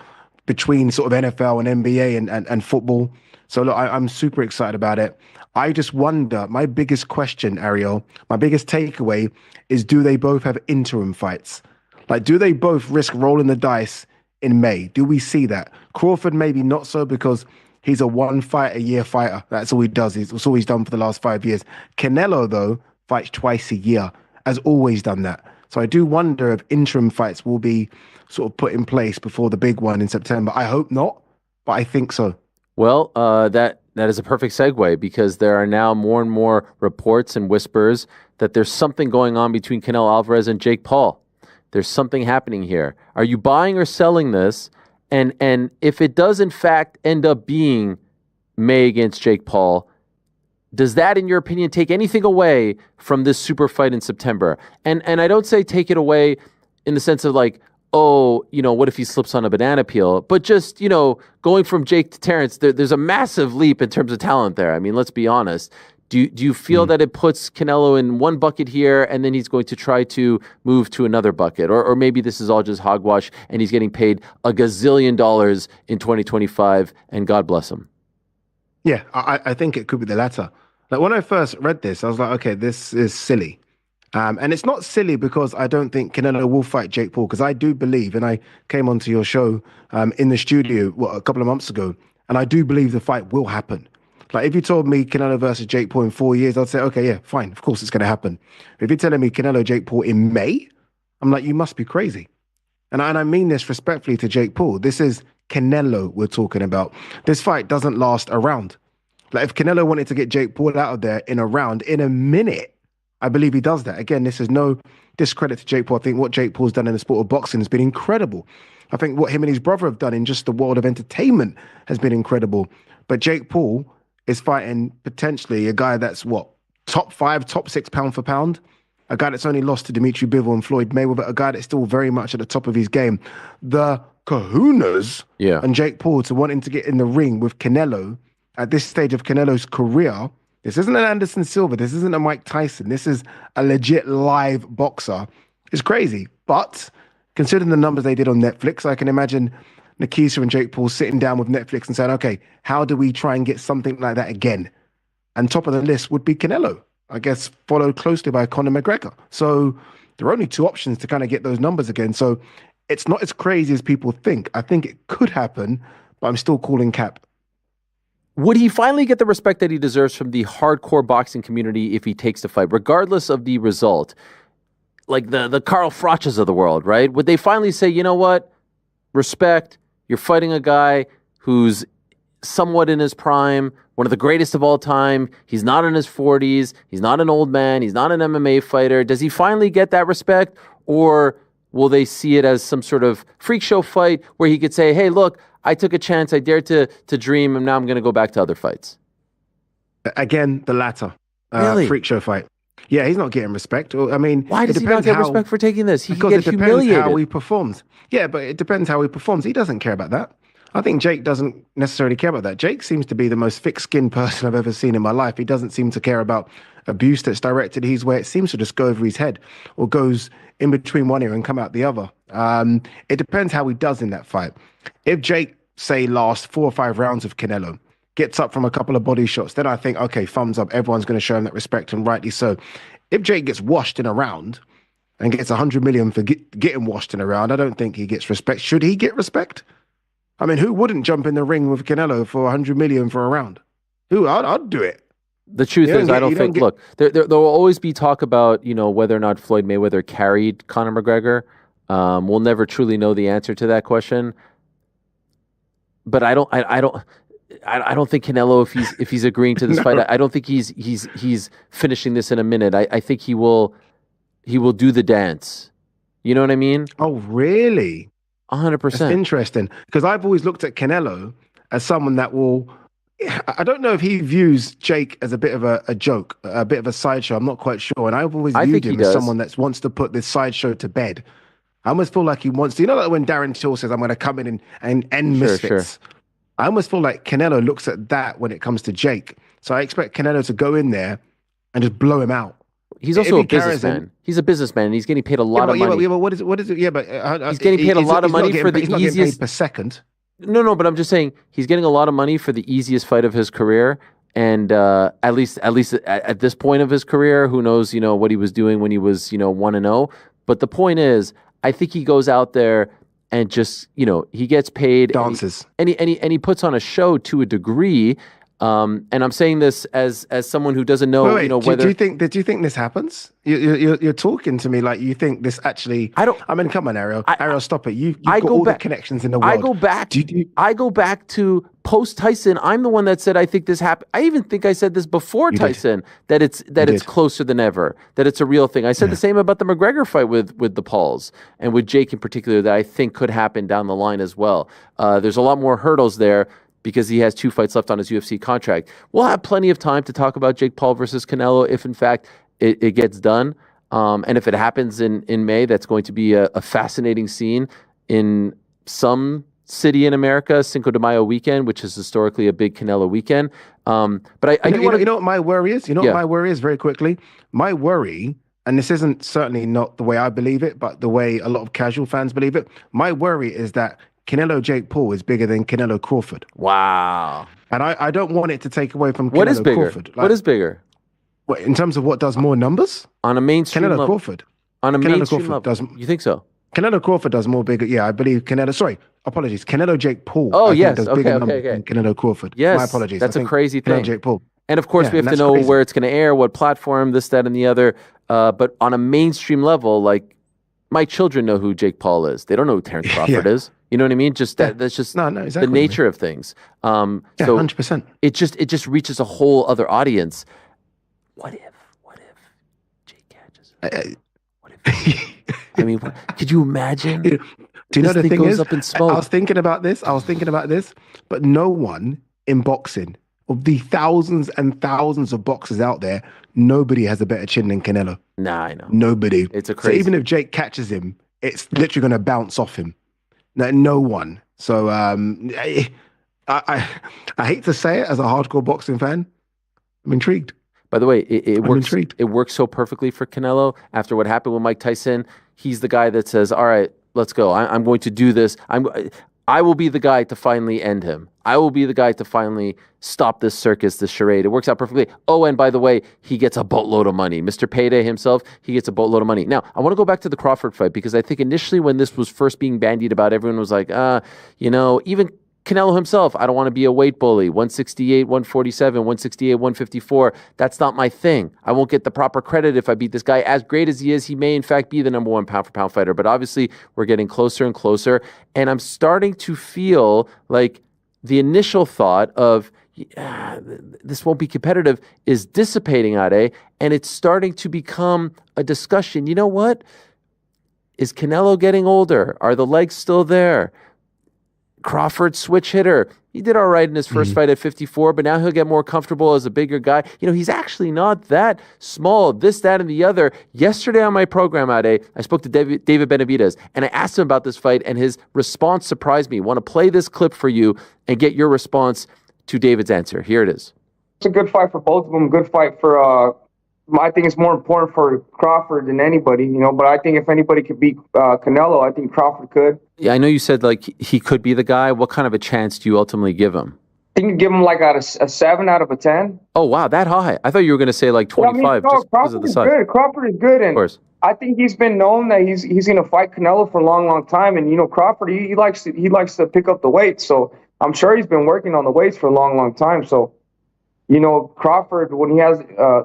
between sort of NFL and NBA and football. So look, I'm super excited about it. I just wonder, my biggest question, Ariel, my biggest takeaway is, do they both have interim fights? Like, do they both risk rolling the dice in May? Do we see that? Crawford maybe not so, because he's a 1-fight-a-year fighter. That's all he does. It's all he's done for the last 5 years. Canelo, though, fights twice a year, has always done that. So I do wonder if interim fights will be sort of put in place before the big one in September. I hope not, but I think so. Well, that is a perfect segue, because there are now more and more reports and whispers that there's something going on between Canelo Alvarez and Jake Paul. There's something happening here. Are you buying or selling this? And if it does in fact end up being May against Jake Paul, does that, in your opinion, take anything away from this super fight in September? And I don't say take it away in the sense of like, oh, what if he slips on a banana peel? But just, going from Jake to Terrence, there's a massive leap in terms of talent there. I mean, let's be honest. Do you feel that it puts Canelo in one bucket here, and then he's going to try to move to another bucket? Or maybe this is all just hogwash, and he's getting paid $1 gazillion in 2025, and God bless him. Yeah, I think it could be the latter. Like, when I first read this, I was like, okay, this is silly. And it's not silly because I don't think Canelo will fight Jake Paul, because I do believe, and I came onto your show in the studio a couple of months ago, and I do believe the fight will happen. Like, if you told me Canelo versus Jake Paul in 4 years, I'd say, okay, yeah, fine, of course it's going to happen. If you're telling me Canelo, Jake Paul in May, I'm like, you must be crazy. And I mean this respectfully to Jake Paul. This is Canelo we're talking about. This fight doesn't last a round. Like, if Canelo wanted to get Jake Paul out of there in a round, in a minute, I believe he does that. Again, this is no discredit to Jake Paul. I think what Jake Paul's done in the sport of boxing has been incredible. I think what him and his brother have done in just the world of entertainment has been incredible. But Jake Paul is fighting potentially a guy that's top 5, top 6 pound for pound. A guy that's only lost to Dimitri Bivol and Floyd Mayweather, a guy that's still very much at the top of his game. The kahunas and Jake Paul to wanting to get in the ring with Canelo at this stage of Canelo's career. This isn't an Anderson Silva. This isn't a Mike Tyson. This is a legit live boxer. It's crazy. But considering the numbers they did on Netflix, I can imagine Nikisa and Jake Paul sitting down with Netflix and saying, okay, how do we try and get something like that again? And top of the list would be Canelo, I guess, followed closely by Conor McGregor. So there are only 2 options to kind of get those numbers again. So it's not as crazy as people think. I think it could happen, but I'm still calling cap. Would he finally get the respect that he deserves from the hardcore boxing community if he takes the fight, regardless of the result? Like the Carl Frochs of the world, right? Would they finally say, you know what? Respect, you're fighting a guy who's somewhat in his prime, one of the greatest of all time. He's not in his 40s. He's not an old man. He's not an MMA fighter. Does he finally get that respect? Or will they see it as some sort of freak show fight where he could say, hey, look, I took a chance. I dared to dream, and now I'm going to go back to other fights? Again, the latter. Really? Freak show fight. Yeah, he's not getting respect. I mean, why does he not get respect for taking this? He because can get it depends humiliated. how he performs. Yeah, but it depends how he performs. He doesn't care about that. I think Jake doesn't necessarily care about that. Jake seems to be the most thick-skinned person I've ever seen in my life. He doesn't seem to care about abuse that's directed his way. It seems to just go over his head or goes in between one ear and come out the other. It depends how he does in that fight. If Jake, say, lasts 4 or 5 rounds of Canelo, gets up from a couple of body shots, then I think, okay, thumbs up. Everyone's going to show him that respect, and rightly so. If Jake gets washed in a round and gets 100 million for getting washed in a round, I don't think he gets respect. Should he get respect? I mean, who wouldn't jump in the ring with Canelo for 100 million for a round? I'd do it. The truth is, I don't think, look, there will always be talk about, whether or not Floyd Mayweather carried Conor McGregor. We'll never truly know the answer to that question. But I don't think Canelo, if he's agreeing to this fight, I don't think he's finishing this in a minute. I think he will do the dance. You know what I mean? Oh, really? 100%. That's interesting, because I've always looked at Canelo as someone that will. I don't know if he views Jake as a bit of a joke, a bit of a sideshow. I'm not quite sure. And I've always viewed him as someone that wants to put this sideshow to bed. I almost feel like he wants to. Like when Darren Till says, I'm going to come in and end Misfits. Sure. I almost feel like Canelo looks at that when it comes to Jake. So I expect Canelo to go in there and just blow him out. He's also a businessman. He's a businessman, and he's getting paid a lot of money. Yeah, but what is it? Yeah, but he's getting paid a lot of money for the easiest. Getting paid per second. No, but I'm just saying he's getting a lot of money for the easiest fight of his career, and at least at this point of his career, who knows, what he was doing when he was, 1-0. But the point is, I think he goes out there and just, he gets paid, dances, and he puts on a show to a degree. And I'm saying this as someone who doesn't know, whether. Do you think this happens? You're talking to me like you think this actually. I mean, come on, Ariel. Ariel, stop it. You've got all the connections in the world. I go back to post Tyson. I'm the one that said I think this happened. I even think I said this before Tyson that it's closer than ever, that it's a real thing. I said the same about the McGregor fight with the Pauls and with Jake in particular that I think could happen down the line as well. There's a lot more hurdles there, because he has 2 fights left on his UFC contract. We'll have plenty of time to talk about Jake Paul versus Canelo if, in fact, it gets done. And if it happens in May, that's going to be a fascinating scene in some city in America, Cinco de Mayo weekend, which is historically a big Canelo weekend. But I do want to... You know what my worry is? What my worry is, very quickly? My worry, and this isn't certainly not the way I believe it, but the way a lot of casual fans believe it, my worry is that Canelo Jake Paul is bigger than Canelo Crawford. Wow. And I don't want it to take away from what Canelo is bigger? Crawford. What is bigger? What, in terms of what does more numbers? On a mainstream Canelo level. Crawford. On a Canelo mainstream Crawford level. You think so? Canelo Crawford does more bigger. Yeah, I believe Canelo. Sorry, apologies. Canelo Jake Paul. Oh, I yes. think does bigger numbers than Canelo Crawford. Yes. My apologies. That's a crazy thing. Canelo Jake Paul. And of course, we have to know where it's going to air, what platform, this, that, and the other. But on a mainstream level, like, my children know who Jake Paul is. They don't know who Terrence Crawford is. You know what I mean? Just that's just exactly the nature of things. So 100%. It just reaches a whole other audience. What if Jake I mean, could you imagine? Do you know This the thing thing goes is? up in smoke. I was thinking about this. But no one in boxing, of the thousands and thousands of boxers out there, nobody has a better chin than Canelo. Nah, I know. Nobody. It's a crazy. So even if Jake catches him, it's literally going to bounce off him. No one. So I hate to say it as a hardcore boxing fan. I'm intrigued. By the way, it works. Intrigued. It works so perfectly for Canelo. After what happened with Mike Tyson, he's the guy that says, "All right, let's go. I'm going to do this. I will be the guy to finally end him. I will be the guy to finally stop this circus, this charade." It works out perfectly. Oh, and by the way, he gets a boatload of money. Mr. Payday himself, he gets a boatload of money. Now, I want to go back to the Crawford fight because I think initially when this was first being bandied about, everyone was like, even Canelo himself, I don't want to be a weight bully. 168, 147, 168, 154. That's not my thing. I won't get the proper credit if I beat this guy. As great as he is, he may in fact be the number one pound for pound fighter. But obviously, we're getting closer and closer. And I'm starting to feel like the initial thought of this won't be competitive is dissipating, Ade. And it's starting to become a discussion. You know what? Is Canelo getting older? Are the legs still there? Crawford, switch hitter. He did all right in his first fight at 54, but now he'll get more comfortable as a bigger guy. He's actually not that small, this, that, and the other. Yesterday on my program, Ade, I spoke to David Benavidez, and I asked him about this fight, and his response surprised me. I want to play this clip for you and get your response to David's answer. Here it is. It's a good fight for both of them. Good fight for I think it's more important for Crawford than anybody, but I think if anybody could beat Canelo, I think Crawford could. Yeah, I know you said he could be the guy. What kind of a chance do you ultimately give him? I think you give him like a 7 out of a 10. Oh, wow, that high. I thought you were going to say 25 just because of the size. Good. Crawford is good. And of course. I think he's been known that he's going to fight Canelo for a long, long time. And, Crawford, he likes to pick up the weight. So I'm sure he's been working on the weights for a long, long time. So, Crawford, when he has,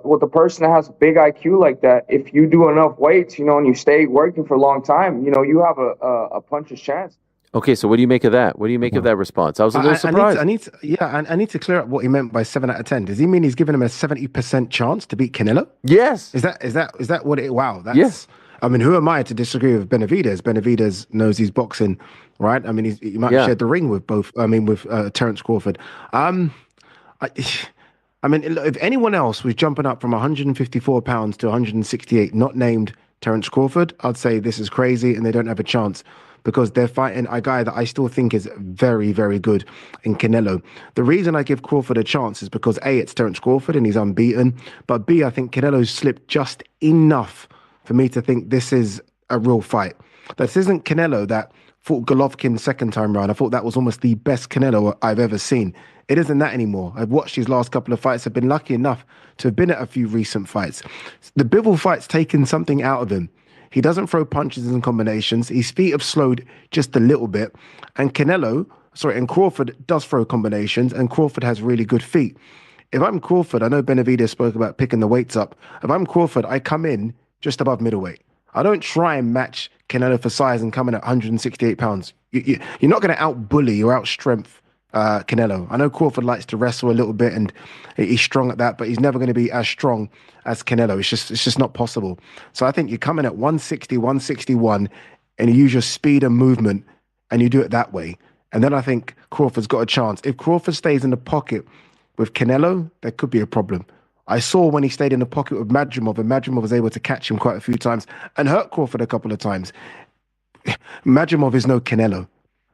with a person that has a big IQ like that, if you do enough weights, and you stay working for a long time, you have a puncher's chance. Okay, so what do you make of that? What do you make of that response? I was a little surprised. I need to clear up what he meant by 7 out of 10. Does he mean he's giving him a 70% chance to beat Canelo? Yes. Is that what it? Wow. Yes. I mean, who am I to disagree with Benavidez? Benavidez knows he's boxing, right? I mean, he might have shared the ring with both. I mean, with Terence Crawford. I mean, if anyone else was jumping up from 154 pounds to 168, not named Terence Crawford, I'd say this is crazy and they don't have a chance because they're fighting a guy that I still think is very, very good in Canelo. The reason I give Crawford a chance is because A, it's Terence Crawford and he's unbeaten, but B, I think Canelo's slipped just enough for me to think this is a real fight. This isn't Canelo that fought Golovkin second time round. I thought that was almost the best Canelo I've ever seen. It isn't that anymore. I've watched his last couple of fights. I've been lucky enough to have been at a few recent fights. The Bivol fight's taken something out of him. He doesn't throw punches and combinations. His feet have slowed just a little bit. And Crawford does throw combinations, and Crawford has really good feet. If I'm Crawford, I know Benavidez spoke about picking the weights up. If I'm Crawford, I come in just above middleweight. I don't try and match Canelo for size and come in at 168 pounds. You're not going to out-bully or out-strength Canelo. I know Crawford likes to wrestle a little bit and he's strong at that, but he's never going to be as strong as Canelo. It's just not possible. So I think you come in at 160, 161 and you use your speed and movement and you do it that way. And then I think Crawford's got a chance. If Crawford stays in the pocket with Canelo, there could be a problem. I saw when he stayed in the pocket with Madrimov, and Madrimov was able to catch him quite a few times and hurt Crawford a couple of times. Madrimov is no Canelo.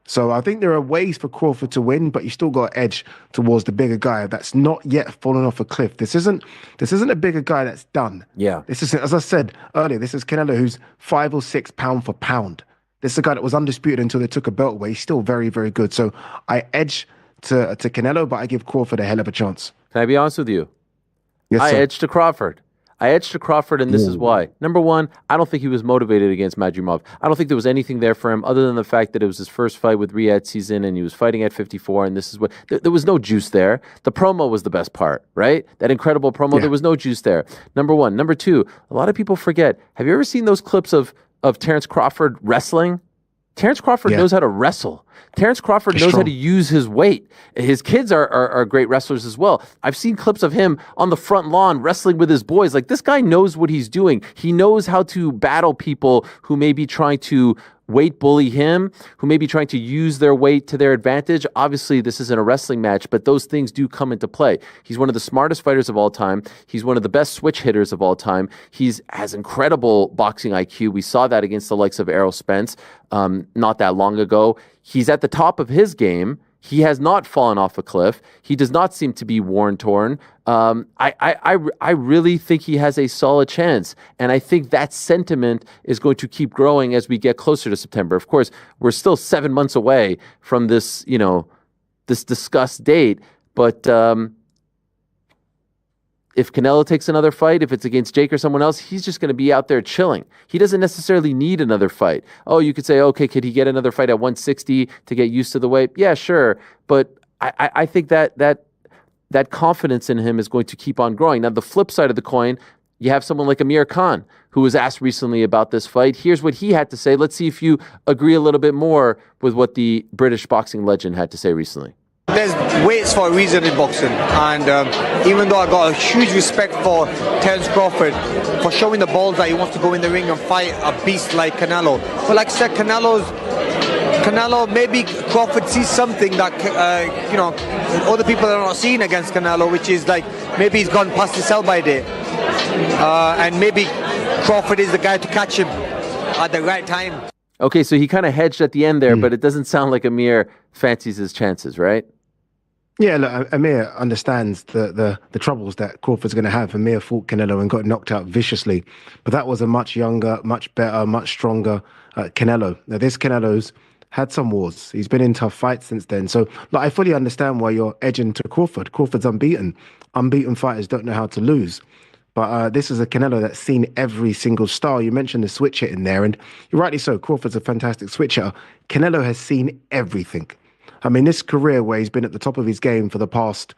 So I think there are ways for Crawford to win, but you still got an edge towards the bigger guy that's not yet fallen off a cliff. This isn't a bigger guy that's done. Yeah. This is, as I said earlier, this is Canelo who's 5 or 6 pound for pound. This is a guy that was undisputed until they took a belt away. He's still very, very good. So I edge to Canelo, but I give Crawford a hell of a chance. Can I be honest with you? Yes, I sir. edge to Crawford. And this is why. Number one, I don't think he was motivated against Madrimov. I don't think there was anything there for him other than the fact that it was his first fight with Riyadh season and he was fighting at 54, and this is what... There was no juice there. The promo was the best part, right? That incredible promo, There was no juice there. Number one. Number two, a lot of people forget. Have you ever seen those clips of Terence Crawford wrestling? Terrence Crawford knows how to wrestle. Terrence Crawford knows how to use his weight. His kids are great wrestlers as well. I've seen clips of him on the front lawn wrestling with his boys. Like, this guy knows what he's doing. He knows how to battle people who may be trying to weight bully him, who may be trying to use their weight to their advantage. Obviously, this isn't a wrestling match, but those things do come into play. He's one of the smartest fighters of all time. He's one of the best switch hitters of all time. He has incredible boxing IQ. We saw that against the likes of Errol Spence not that long ago. He's at the top of his game. He has not fallen off a cliff. He does not seem to be worn-torn. I really think he has a solid chance. And I think that sentiment is going to keep growing as we get closer to September. Of course, we're still 7 months away from this, this discussed date. But if Canelo takes another fight, if it's against Jake or someone else, he's just going to be out there chilling. He doesn't necessarily need another fight. Oh, you could say, okay, could he get another fight at 160 to get used to the weight? Yeah, sure. But I think that confidence in him is going to keep on growing. Now, the flip side of the coin, you have someone like Amir Khan, who was asked recently about this fight. Here's what he had to say. Let's see if you agree a little bit more with what the British boxing legend had to say recently. There's weights for a reason in boxing, and even though I got a huge respect for Terrence Crawford for showing the balls that he wants to go in the ring and fight a beast like Canelo, but like I said, Canelo, maybe Crawford sees something that other people are not seeing against Canelo, which is like maybe he's gone past his sell-by date, and maybe Crawford is the guy to catch him at the right time. Okay, so he kind of hedged at the end there, but it doesn't sound like Amir fancies his chances, right? Yeah, look, Amir understands the troubles that Crawford's going to have. Amir fought Canelo and got knocked out viciously, but that was a much younger, much better, much stronger Canelo. Now, this Canelo's had some wars. He's been in tough fights since then. So I fully understand why you're edging to Crawford. Crawford's unbeaten. Unbeaten fighters don't know how to lose. But this is a Canelo that's seen every single style. You mentioned the switch hitting there, and you're rightly so. Crawford's a fantastic switch hitter. Canelo has seen everything. I mean, this career where he's been at the top of his game for the past,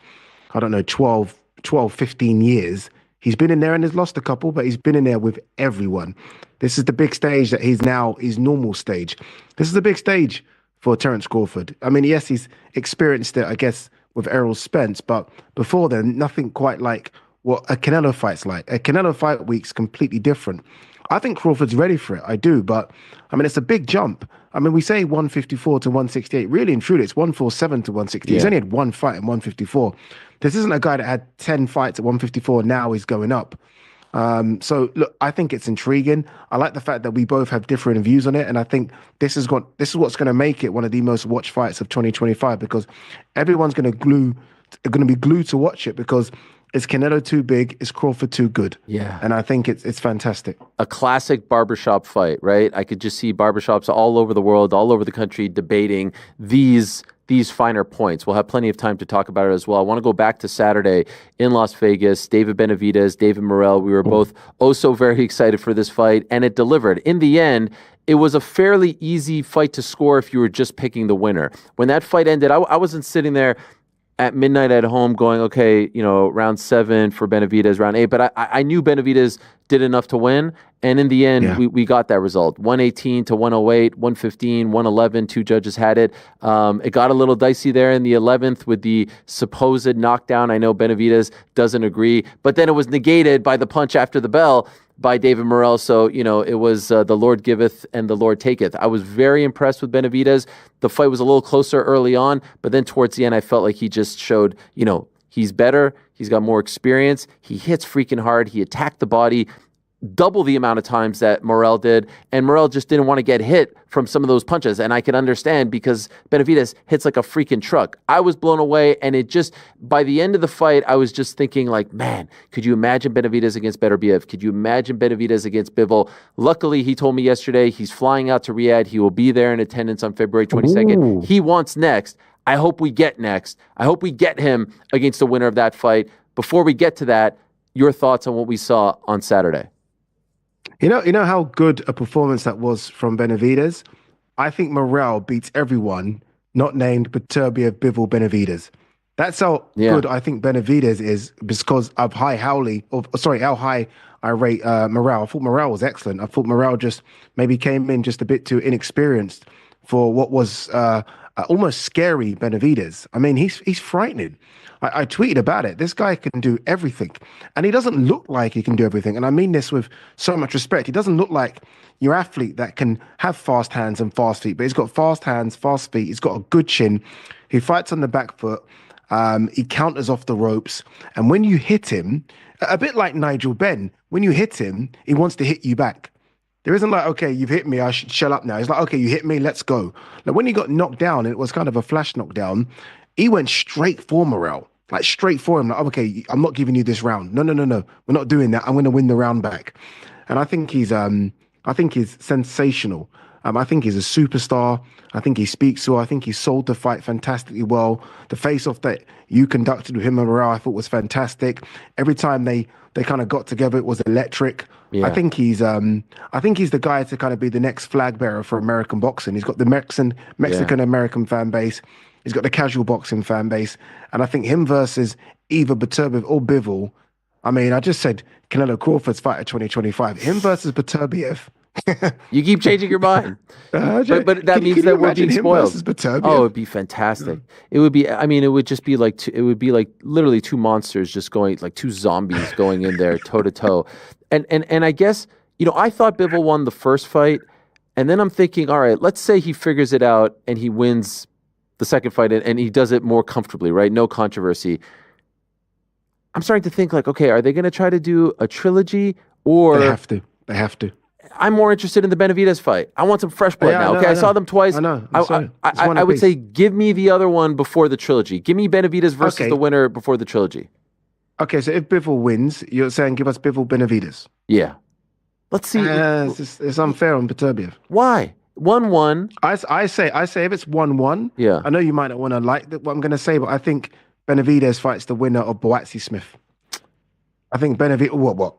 12, 15 years, he's been in there and has lost a couple, but he's been in there with everyone. This is the big stage that he's now his normal stage. This is the big stage for Terrence Crawford. I mean, yes, he's experienced it, I guess, with Errol Spence, but before then, nothing quite like what a Canelo fight's like. A Canelo fight week's completely different. I think Crawford's ready for it. I do, but I mean, it's a big jump. I mean, we say 154 to 168. Really and truly, it's 147 to 160. Yeah. He's only had one fight in 154. This isn't a guy that had 10 fights at 154. Now he's going up. So look, I think it's intriguing. I like the fact that we both have different views on it, and I think this is what's going to make it one of the most watched fights of 2025, because everyone's going to be glued to watch it, because is Canelo too big? Is Crawford too good? Yeah. And I think it's fantastic. A classic barbershop fight, right? I could just see barbershops all over the world, all over the country debating these finer points. We'll have plenty of time to talk about it as well. I want to go back to Saturday in Las Vegas. David Benavidez, David Morrell, we were both so very excited for this fight, and it delivered. In the end, it was a fairly easy fight to score if you were just picking the winner. When that fight ended, I wasn't sitting there at midnight at home going, okay, round 7 for Benavidez, round 8. But I knew Benavidez did enough to win. And in the end, we got that result. 118 to 108, 115, 111. 2 judges had it. It got a little dicey there in the 11th with the supposed knockdown. I know Benavidez doesn't agree. But then it was negated by the punch after the bell by David Morrell. So, it was the Lord giveth and the Lord taketh. I was very impressed with Benavidez. The fight was a little closer early on, but then towards the end, I felt like he just showed, he's better. He's got more experience. He hits freaking hard. He attacked the body double the amount of times that Morrell did, and Morrell just didn't want to get hit from some of those punches, and I can understand because Benavidez hits like a freaking truck. I was blown away, and it just, by the end of the fight, I was just thinking like, man, could you imagine Benavidez against Beterbiev? Could you imagine Benavidez against Bivol? Luckily, he told me yesterday he's flying out to Riyadh. He will be there in attendance on February 22nd. Ooh. He wants next. I hope we get next. I hope we get him against the winner of that fight. Before we get to that, your thoughts on what we saw on Saturday? You know how good a performance that was from Benavidez? I think Morrell beats everyone not named Beterbiev, Bivol, Benavidez. That's how good I think Benavidez is, because of how high I rate Morrell. I thought Morrell was excellent. I thought Morrell just maybe came in just a bit too inexperienced for what was almost scary Benavidez. I mean, he's frightening. I tweeted about it. This guy can do everything, and he doesn't look like he can do everything. And I mean this with so much respect. He doesn't look like your athlete that can have fast hands and fast feet, but he's got fast hands, fast feet. He's got a good chin. He fights on the back foot. He counters off the ropes. And when you hit him, a bit like Nigel Benn, when you hit him, he wants to hit you back. There isn't like, okay, you've hit me, I should shut up now. He's like, okay, you hit me, let's go. Like when he got knocked down, it was kind of a flash knockdown. He went straight for Morrell, like straight for him. Like, okay, I'm not giving you this round. No. We're not doing that. I'm going to win the round back. And I think he's sensational. I think he's a superstar. I think he speaks well. I think he sold the fight fantastically well. The face-off that you conducted with him and Morrell, I thought was fantastic. Every time they kind of got together, it was electric. Yeah. I think he's the guy to kind of be the next flag bearer for American boxing. He's got the Mexican American fan base. He's got the casual boxing fan base. And I think him versus either Beterbiev or Bivol. I mean, I just said Canelo Crawford's fight of 2025. Him versus Beterbiev. You keep changing your mind, but that means that we're being spoiled. Oh, it'd be fantastic. It would be. I mean, it would just be like it would be like literally two monsters just going, like two zombies going in there toe to toe. And I guess, you know, I thought Bivol won the first fight, and then I'm thinking, all right, let's say he figures it out and he wins the second fight and he does it more comfortably, right? No controversy. I'm starting to think like, okay, are they going to try to do a trilogy or They have to. I'm more interested in the Benavidez fight. I want some fresh blood now. Okay, I saw them twice. I know. I would say give me the other one before the trilogy. Give me Benavidez versus the winner before the trilogy. Okay, so if Bivol wins, you're saying give us Bivol Benavidez. Yeah. Let's see. It's unfair on Beterbiev. Why? 1-1. I say if it's 1-1. Yeah. I know you might not want to like what I'm going to say, but I think Benavidez fights the winner of Boatsy Smith. I think Benavidez. What?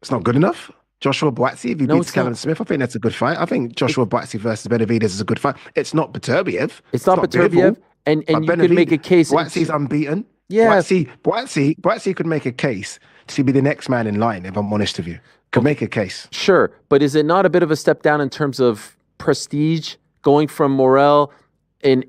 It's not good enough. Joshua Boatsy, if he beats Callum Smith, I think that's a good fight. I think Joshua Boatsy versus Benavidez is a good fight. It's not Beterbiev. It's not Beterbiev. And you could make a case. Boatsy's unbeaten. Yeah. Boatsy could make a case to be the next man in line, if I'm honest with you. Could make a case. Sure. But is it not a bit of a step down in terms of prestige going from Morrell in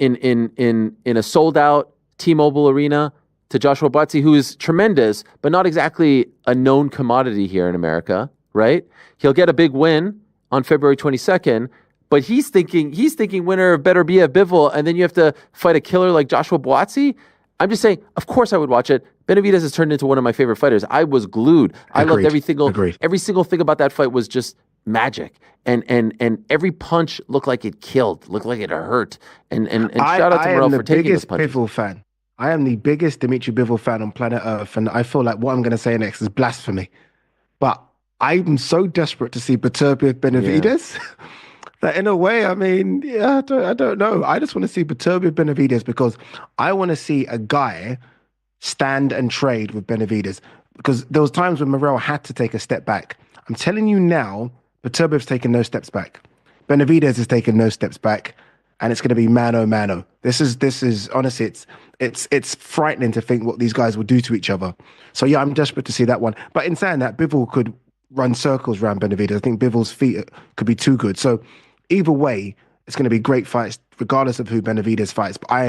a sold out T-Mobile arena to Joshua Boatsy, who is tremendous, but not exactly a known commodity here in America? Right? He'll get a big win on February 22nd, but he's thinking winner of Beterbiev Bivol, and then you have to fight a killer like Joshua Boatsy. I'm just saying, of course I would watch it. Benavidez has turned into one of my favorite fighters. I was glued. I loved every single thing about that fight was just magic. And every punch looked like it killed, looked like it hurt. And shout out to Morrell for taking those punches. Bivol fan. I am the biggest Dimitri Bivol fan on planet Earth, and I feel like what I'm going to say next is blasphemy. But I'm so desperate to see Beterbiev Benavidez that in a way, I mean, I don't know. I just want to see Beterbiev Benavidez because I want to see a guy stand and trade with Benavidez, because there was times when Morrell had to take a step back. I'm telling you now, Beterbiev's taken no steps back. Benavidez has taken no steps back, and it's going to be mano. This is honestly, it's frightening to think what these guys will do to each other. So yeah, I'm desperate to see that one. But in saying that, Bivol could run circles around Benavidez. I think Bivol's feet could be too good. So either way, it's going to be great fights, regardless of who Benavidez fights. But I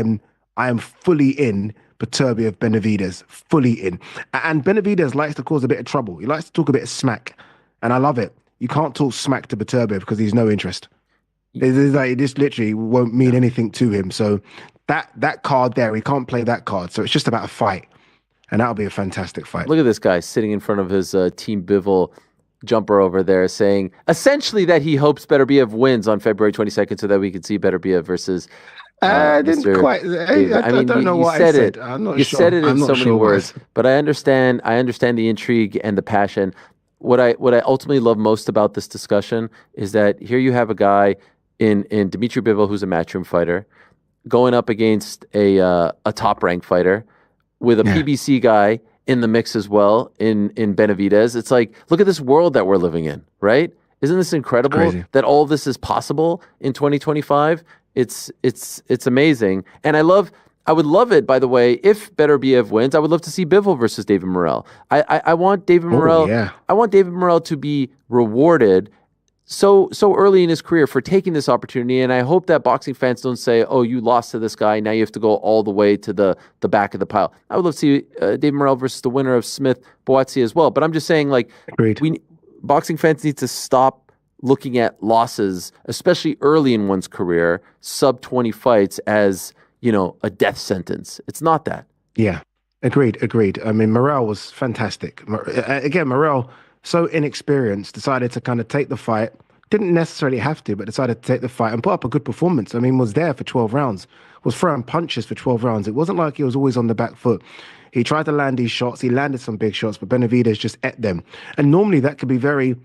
am fully in Beterbiev Benavidez, fully in. And Benavidez likes to cause a bit of trouble. He likes to talk a bit of smack, and I love it. You can't talk smack to Beterbiev because he's no interest. It just literally won't mean anything to him. So that card there, he can't play that card. So it's just about a fight, and that'll be a fantastic fight. Look at this guy sitting in front of his Team Bivol jumper over there, saying essentially that he hopes Beterbiev wins on February 22nd so that we can see Beterbiev versus. I didn't quite. I don't know what I said. I'm not sure. You said it in so many words, but I understand. I understand the intrigue and the passion. What I ultimately love most about this discussion is that here you have a guy in Dimitri Bivol, who's a matchroom fighter, going up against a top ranked fighter with a PBC guy in the mix as well in Benavidez. It's like, look at this world that we're living in, right? Isn't this incredible that all this is possible in 2025? It's amazing. And I would love it, by the way, if Beterbiev wins. I would love to see Bivol versus David Morrell. I want David Morrell. I want David Morrell to be rewarded so early in his career for taking this opportunity. And I hope that boxing fans don't say, oh, you lost to this guy, now you have to go all the way to the back of the pile. I would love to see David Morrell versus the winner of Smith Boatsy as well. But I'm just saying, like, boxing fans need to stop looking at losses, especially early in one's career, sub 20 fights, as, you know, a death sentence. It's not that. Yeah, agreed. I mean, Morrell was fantastic. Again, Morrell, so inexperienced, decided to kind of take the fight. Didn't necessarily have to, but decided to take the fight and put up a good performance. I mean, was there for 12 rounds, was throwing punches for 12 rounds. It wasn't like he was always on the back foot. He tried to land these shots. He landed some big shots, but Benavidez just ate them. And normally that could be very,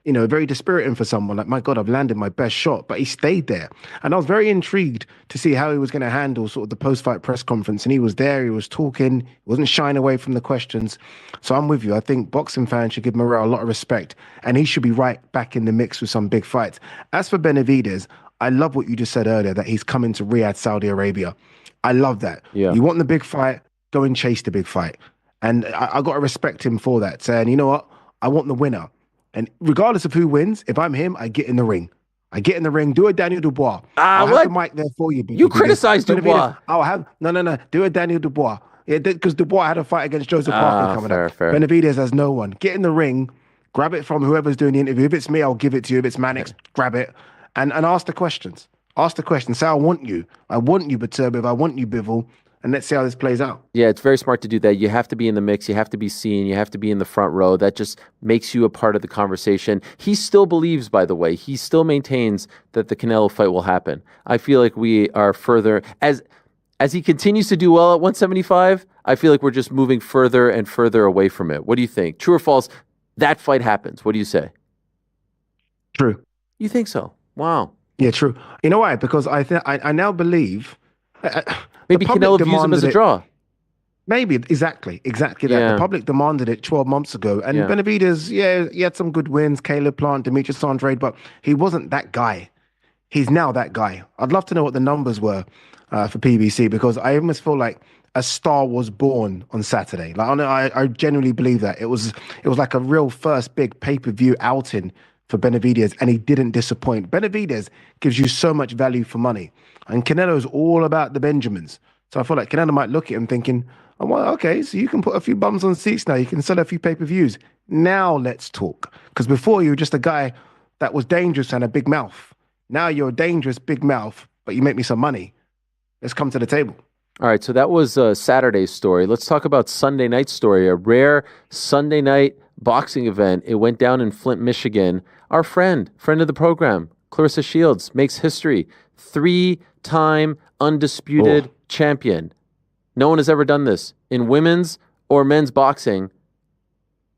you know, very dispiriting for someone. Like, my God, I've landed my best shot, but he stayed there. And I was very intrigued to see how he was going to handle sort of the post-fight press conference. And he was there, he was talking, he wasn't shying away from the questions. So I'm with you. I think boxing fans should give Morrell a lot of respect, and he should be right back in the mix with some big fights. As for Benavidez, I love what you just said earlier, that he's coming to Riyadh, Saudi Arabia. I love that. Yeah. You want the big fight, go and chase the big fight. And I got to respect him for that, saying, you know what, I want the winner. And regardless of who wins, if I'm him, I get in the ring. Do a Daniel Dubois. I'll have the mic there for you. You criticized Dubois. No. Do a Daniel Dubois. Yeah, because Dubois had a fight against Joseph Parker coming up. Fair. Benavidez has no one. Get in the ring, grab it from whoever's doing the interview. If it's me, I'll give it to you. If it's Mannix, grab it. And ask the questions. Say, I want you. I want you, Beterbiev. I want you, Bivol. And let's see how this plays out. Yeah, it's very smart to do that. You have to be in the mix. You have to be seen. You have to be in the front row. That just makes you a part of the conversation. He still believes, by the way, he still maintains that the Canelo fight will happen. I feel like we are further, as he continues to do well at 175, I feel like we're just moving further and further away from it. What do you think? True or false? That fight happens. What do you say? True. You think so? Wow. Yeah, true. You know why? Because I now believe... Maybe Canelo views him as a draw. Maybe, exactly that. Yeah. The public demanded it 12 months ago. And Benavidez, he had some good wins, Caleb Plant, Demetrius Andrade, but he wasn't that guy. He's now that guy. I'd love to know what the numbers were for PBC, because I almost feel like a star was born on Saturday. Like, I genuinely believe that. It was like a real first big pay-per-view outing for Benavidez, and he didn't disappoint. Benavidez gives you so much value for money. And Canelo's all about the Benjamins. So I feel like Canelo might look at him thinking, oh, well, okay, so you can put a few bums on seats now. You can sell a few pay-per-views. Now let's talk. Because before you were just a guy that was dangerous and a big mouth. Now you're a dangerous big mouth, but you make me some money. Let's come to the table. All right, so that was Saturday's story. Let's talk about Sunday night's story, a rare Sunday night boxing event. It went down in Flint, Michigan. Our friend of the program, Clarissa Shields, makes history. 3-time undisputed champion. No one has ever done this in women's or men's boxing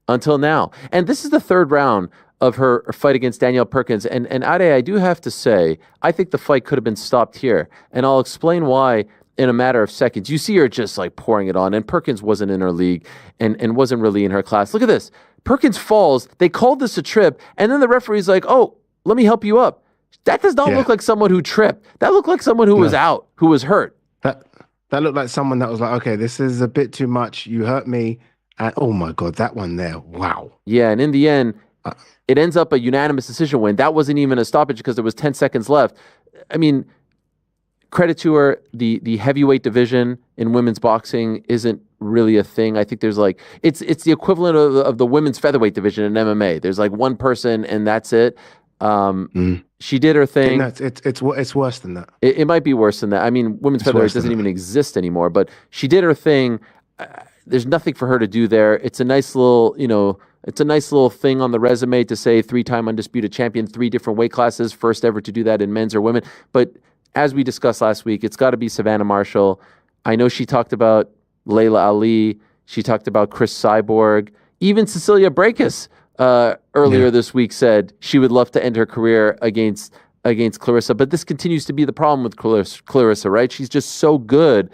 until now. And this is the third round of her fight against Danielle Perkins. And Ade, I do have to say, I think the fight could have been stopped here. And I'll explain why in a matter of seconds. You see her just like pouring it on. And Perkins wasn't in her league and wasn't really in her class. Look at this. Perkins falls. They called this a trip. And then the referee's like, oh, let me help you up. That does not look like someone who tripped. That looked like someone who was out, who was hurt. That looked like someone that was like, okay, this is a bit too much. You hurt me. And oh my God, that one there. Wow. Yeah, and in the end, it ends up a unanimous decision win. That wasn't even a stoppage because there was 10 seconds left. I mean, credit to her, the heavyweight division in women's boxing isn't really a thing. I think there's like, it's the equivalent of the women's featherweight division in MMA. There's like one person and that's it. She did her thing. It's worse than that. It might be worse than that. I mean, women's featherweight doesn't even exist anymore, but she did her thing. There's nothing for her to do there. It's a nice little, it's a nice little thing on the resume to say 3-time undisputed champion, 3 different weight classes, first ever to do that in men's or women. But as we discussed last week, it's got to be Savannah Marshall. I know she talked about Layla Ali. She talked about Chris Cyborg. Even Cecilia Brækhus earlier this week said she would love to end her career against Clarissa. But this continues to be the problem with Clarissa, right? She's just so good.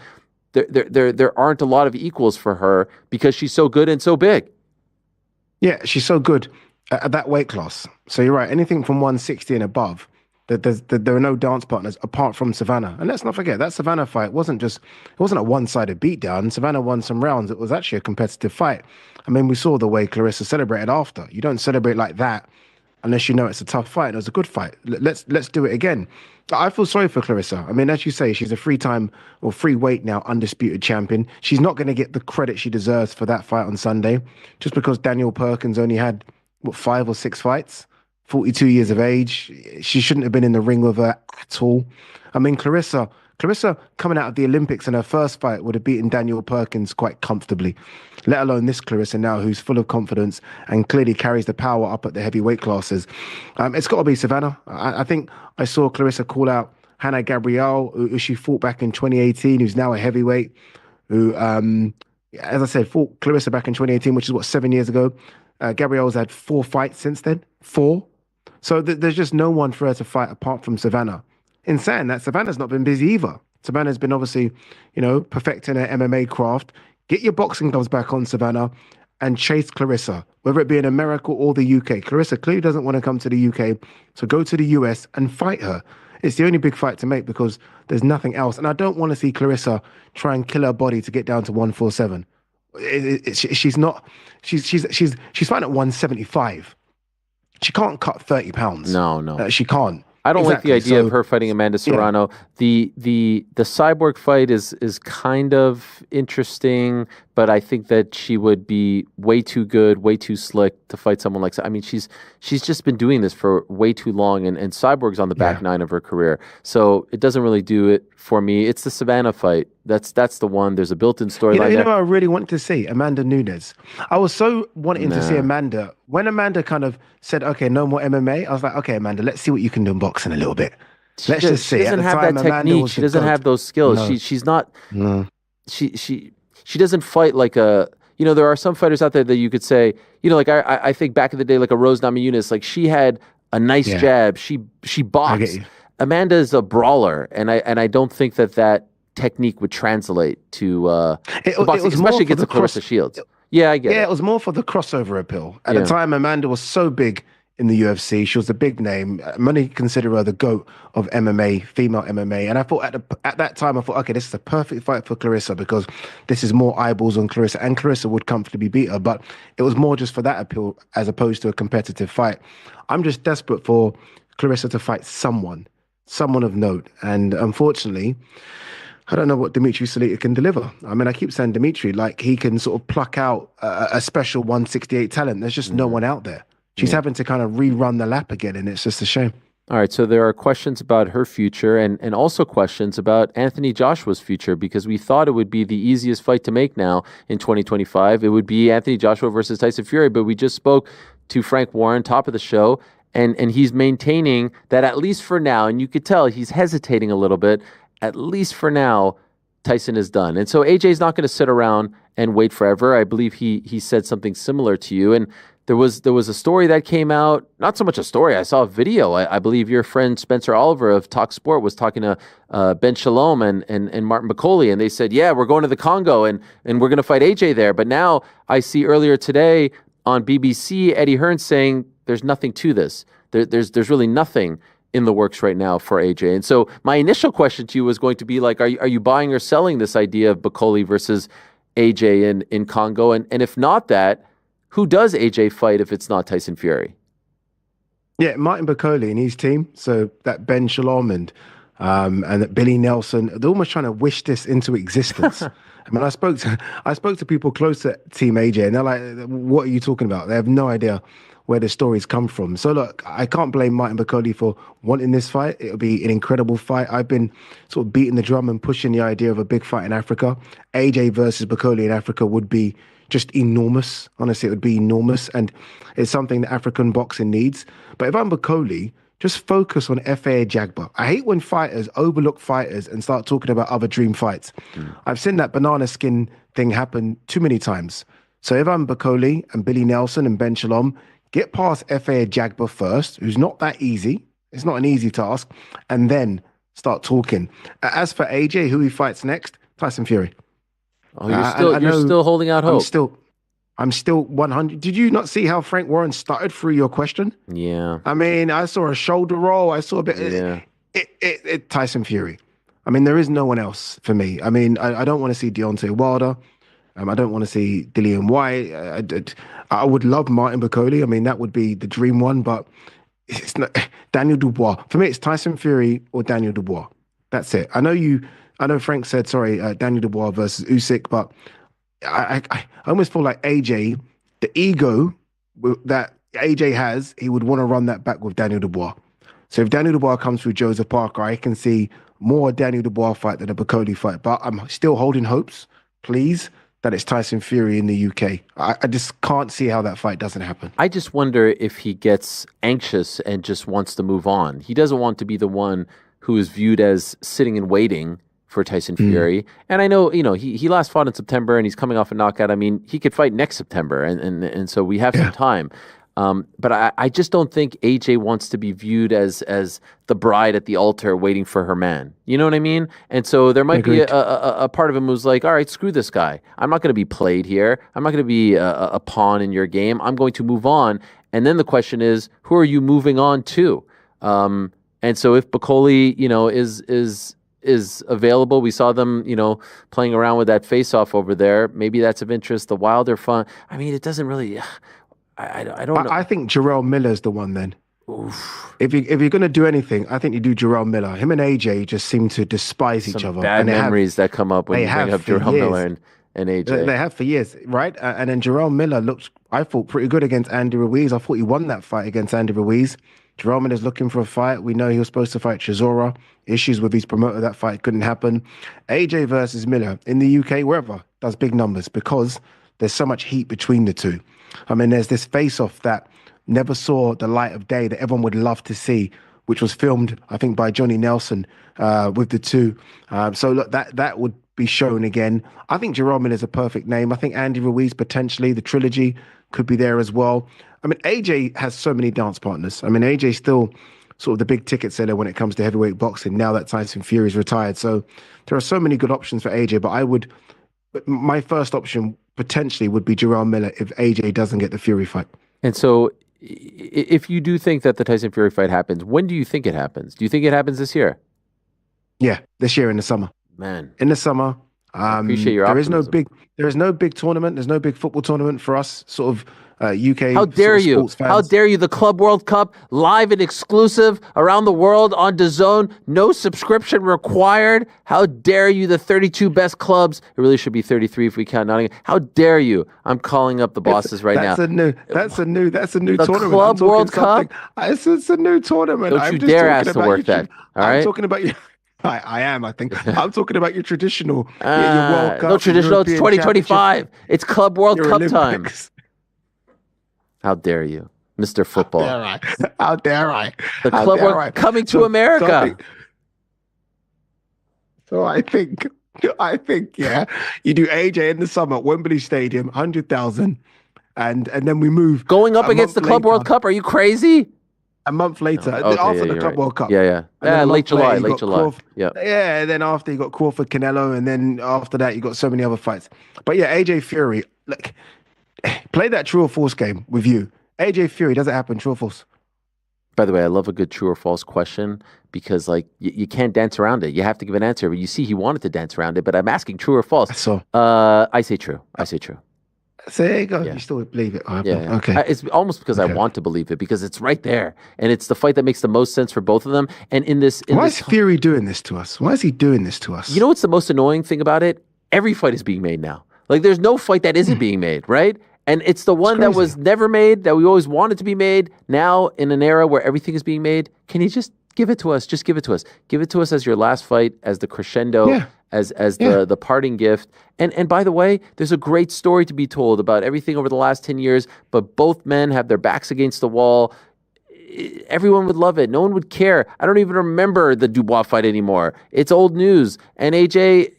There aren't a lot of equals for her because she's so good and so big. Yeah, she's so good at that weight class. So you're right. Anything from 160 and above, there are no dance partners apart from Savannah. And let's not forget, that Savannah fight wasn't a one-sided beatdown. Savannah won some rounds. It was actually a competitive fight. I mean, we saw the way Clarissa celebrated after. You don't celebrate like that unless you know it's a tough fight. It was a good fight. Let's do it again. I feel sorry for Clarissa. I mean, as you say, she's a free weight now undisputed champion. She's not going to get the credit she deserves for that fight on Sunday, just because Daniel Perkins only had 5 or 6 fights, 42 years of age. She shouldn't have been in the ring with her at all. I mean, Clarissa coming out of the Olympics in her first fight would have beaten Daniel Perkins quite comfortably, let alone this Clarissa now, who's full of confidence and clearly carries the power up at the heavyweight classes. It's got to be Savannah. I think I saw Clarissa call out Hannah Gabriel, who she fought back in 2018, who's now a heavyweight, who, as I said, fought Clarissa back in 2018, which is 7 years ago. Gabriel's had 4 fights since then, 4. So there's just no one for her to fight apart from Savannah. In saying that, Savannah's not been busy either. Savannah's been obviously, perfecting her MMA craft. Get your boxing gloves back on, Savannah, and chase Clarissa, whether it be in America or the UK. Clarissa clearly doesn't want to come to the UK, so go to the US and fight her. It's the only big fight to make because there's nothing else. And I don't want to see Clarissa try and kill her body to get down to 147. She's fighting at 175. She can't cut 30 pounds. No. She can't. I don't like the idea of her fighting Amanda Serrano. Yeah. The Cyborg fight is kind of interesting, but I think that she would be way too good, way too slick to fight someone like. I mean, she's just been doing this for way too long, and Cyborg's on the back 9 of her career, so it doesn't really do it for me. It's the Savannah fight. That's the one. There's a built-in storyline. You know what I really wanted to see? Amanda Nunes. I was so wanting to see Amanda. When Amanda kind of said, okay, no more MMA, I was like, okay, Amanda, let's see what you can do in boxing a little bit. Let's just see. She doesn't have that technique. She doesn't have those skills. No. She's not. No. She doesn't fight like a. There are some fighters out there that you could say. Like I think back in the day, like a Rose Namajunas, like she had a nice jab. She boxed. Amanda is a brawler, and I don't think that technique would translate to boxing, especially against Clarissa Shields. Yeah, I get it. Yeah, it was more for the crossover appeal. At the time, Amanda was so big in the UFC. She was a big name. Many consider her the GOAT of MMA, female MMA. And I thought at that time, okay, this is a perfect fight for Clarissa because this is more eyeballs on Clarissa, and Clarissa would comfortably beat her. But it was more just for that appeal as opposed to a competitive fight. I'm just desperate for Clarissa to fight someone of note. And unfortunately, I don't know what Dimitri Salita can deliver. I mean, I keep saying Dimitri, like he can sort of pluck out a special 168 talent. There's just no one out there. She's having to kind of rerun the lap again, and it's just a shame. All right, so there are questions about her future and also questions about Anthony Joshua's future, because we thought it would be the easiest fight to make now in 2025. It would be Anthony Joshua versus Tyson Fury, but we just spoke to Frank Warren, top of the show, and he's maintaining that at least for now, and you could tell he's hesitating a little bit, at least for now, Tyson is done. And so AJ's not going to sit around and wait forever. I believe he said something similar to you, and there was a story that came out, not so much a story, I saw a video. I believe your friend Spencer Oliver of Talk Sport was talking to Ben Shalom and Martin McCauley, and they said, yeah, we're going to the Congo and we're going to fight AJ there. But now I see earlier today on BBC, Eddie Hearn saying there's nothing to this. There's really nothing in the works right now for AJ. And so my initial question to you was going to be like, are you buying or selling this idea of McCauley versus AJ in Congo? And if not that, who does AJ fight if it's not Tyson Fury? Yeah, Martin Bakole and his team. So that Ben Shalom and that Billy Nelson, they're almost trying to wish this into existence. I mean, I spoke to people close to Team AJ, and they're like, "What are you talking about?" They have no idea where the stories come from. So look, I can't blame Martin Bakole for wanting this fight. It'll be an incredible fight. I've been sort of beating the drum and pushing the idea of a big fight in Africa. AJ versus Bakole in Africa would be just enormous. Honestly, it would be enormous, and it's something that African boxing needs. But if I'm Bakole, just focus on F.A. Jagba. I hate when fighters overlook fighters and start talking about other dream fights. I've seen that banana skin thing happen too many times. So if I'm Bakole and Billy Nelson and Ben Shalom, get past F.A. Jagba first, who's not that easy. It's not an easy task. And then start talking. As for AJ, who he fights next, Tyson Fury. Oh, you're still holding out hope. I'm still 100. Did you not see how Frank Warren started through your question? Yeah. I mean, I saw a shoulder roll. I saw a bit. Yeah. Tyson Fury. I mean, there is no one else for me. I mean, I don't want to see Deontay Wilder. I don't want to see Dillian White. I would love Martin Bakoli. I mean, that would be the dream one, but it's not Daniel Dubois. For me, it's Tyson Fury or Daniel Dubois. That's it. I know Frank said, Daniel Dubois versus Usyk, but I almost feel like AJ, the ego that AJ has, he would want to run that back with Daniel Dubois. So if Daniel Dubois comes through Joseph Parker, I can see more Daniel Dubois fight than a Bakoli fight. But I'm still holding hopes, please, that it's Tyson Fury in the UK. I just can't see how that fight doesn't happen. I just wonder if he gets anxious and just wants to move on. He doesn't want to be the one who is viewed as sitting and waiting for Tyson Fury. And I know, he last fought in September and he's coming off a knockout. I mean, he could fight next September. And so we have some time. But I just don't think AJ wants to be viewed as the bride at the altar waiting for her man. You know what I mean? And so there might be a part of him who's like, all right, screw this guy. I'm not going to be played here. I'm not going to be a pawn in your game. I'm going to move on. And then the question is, who are you moving on to? And so if Bakoli, is available, we saw them, playing around with that face-off over there. Maybe that's of interest. The Wilder fun. I mean, it doesn't really. I don't know. I think Jarrell Miller's the one then. Oof. If you're going to do anything, I think you do Jarrell Miller. Him and AJ just seem to despise each other. Bad memories that come up when you bring up Jarrell Miller and AJ. They have for years, right? And then Jarrell Miller looked, I thought, pretty good against Andy Ruiz. I thought he won that fight against Andy Ruiz. Jarrell Miller's looking for a fight. We know he was supposed to fight Chisora. Issues with his promoter, that fight couldn't happen. AJ versus Miller in the UK, wherever, does big numbers because there's so much heat between the two. I mean, there's this face-off that never saw the light of day that everyone would love to see, which was filmed, I think, by Johnny Nelson with the two. So look, that would be shown again. I think Jarrell Miller is a perfect name. I think Andy Ruiz, potentially, the trilogy could be there as well. I mean, AJ has so many dance partners. I mean, AJ's still sort of the big ticket seller when it comes to heavyweight boxing now that Tyson Fury's retired. So there are so many good options for AJ, but my first option potentially would be Jarrell Miller if AJ doesn't get the Fury fight. And so if you do think that the Tyson Fury fight happens, when do you think it happens? Do you think it happens this year? Yeah, this year in the summer. Man. In the summer. I appreciate your optimism. There is no big tournament. There's no big football tournament for us, sort of UK. How dare you? Sports fans. How dare you? The Club World Cup, live and exclusive around the world on DAZN. No subscription required. How dare you? The 32 best clubs. It really should be 33 if we count Nottingham. How dare you? I'm calling up the bosses right now. That's a new the tournament. The Club World Cup. It's a new tournament. Don't you dare ask to work that. All right. I'm talking about you. I am, I think. I'm talking about your traditional. Your World Cup, no traditional. It's 2025. It's Club World Cup Olympics. time. How dare you, Mr. Football? How dare I? The Club World coming to America. So I think, yeah, you do AJ in the summer at Wembley Stadium, 100,000, and then we move. Going up against the Club World Cup? Are you crazy? A month later, after the Club World Cup. Yeah. Late July. Yeah. Yeah, and then after you got Crawford, Canelo, and then after that you got so many other fights. But yeah, AJ Fury, like, play that true or false game with you. AJ Fury, does it happen, true or false? By the way, I love a good true or false question because, like, you can't dance around it. You have to give an answer. But you see, he wanted to dance around it, but I'm asking true or false. I say true. So there you go. Yeah. You still believe it? Yeah. Okay. It's almost because I want to believe it because it's right there, and it's the fight that makes the most sense for both of them. And why is Fury doing this to us? Why is he doing this to us? You know what's the most annoying thing about it? Every fight is being made now. Like, there's no fight that isn't being made, right? And it's the one that was never made, that we always wanted to be made. Now, in an era where everything is being made, can you just give it to us? Just give it to us. Give it to us as your last fight, as the crescendo, as the parting gift. And by the way, there's a great story to be told about everything over the last 10 years, but both men have their backs against the wall. Everyone would love it. No one would care. I don't even remember the Dubois fight anymore. It's old news. And AJ,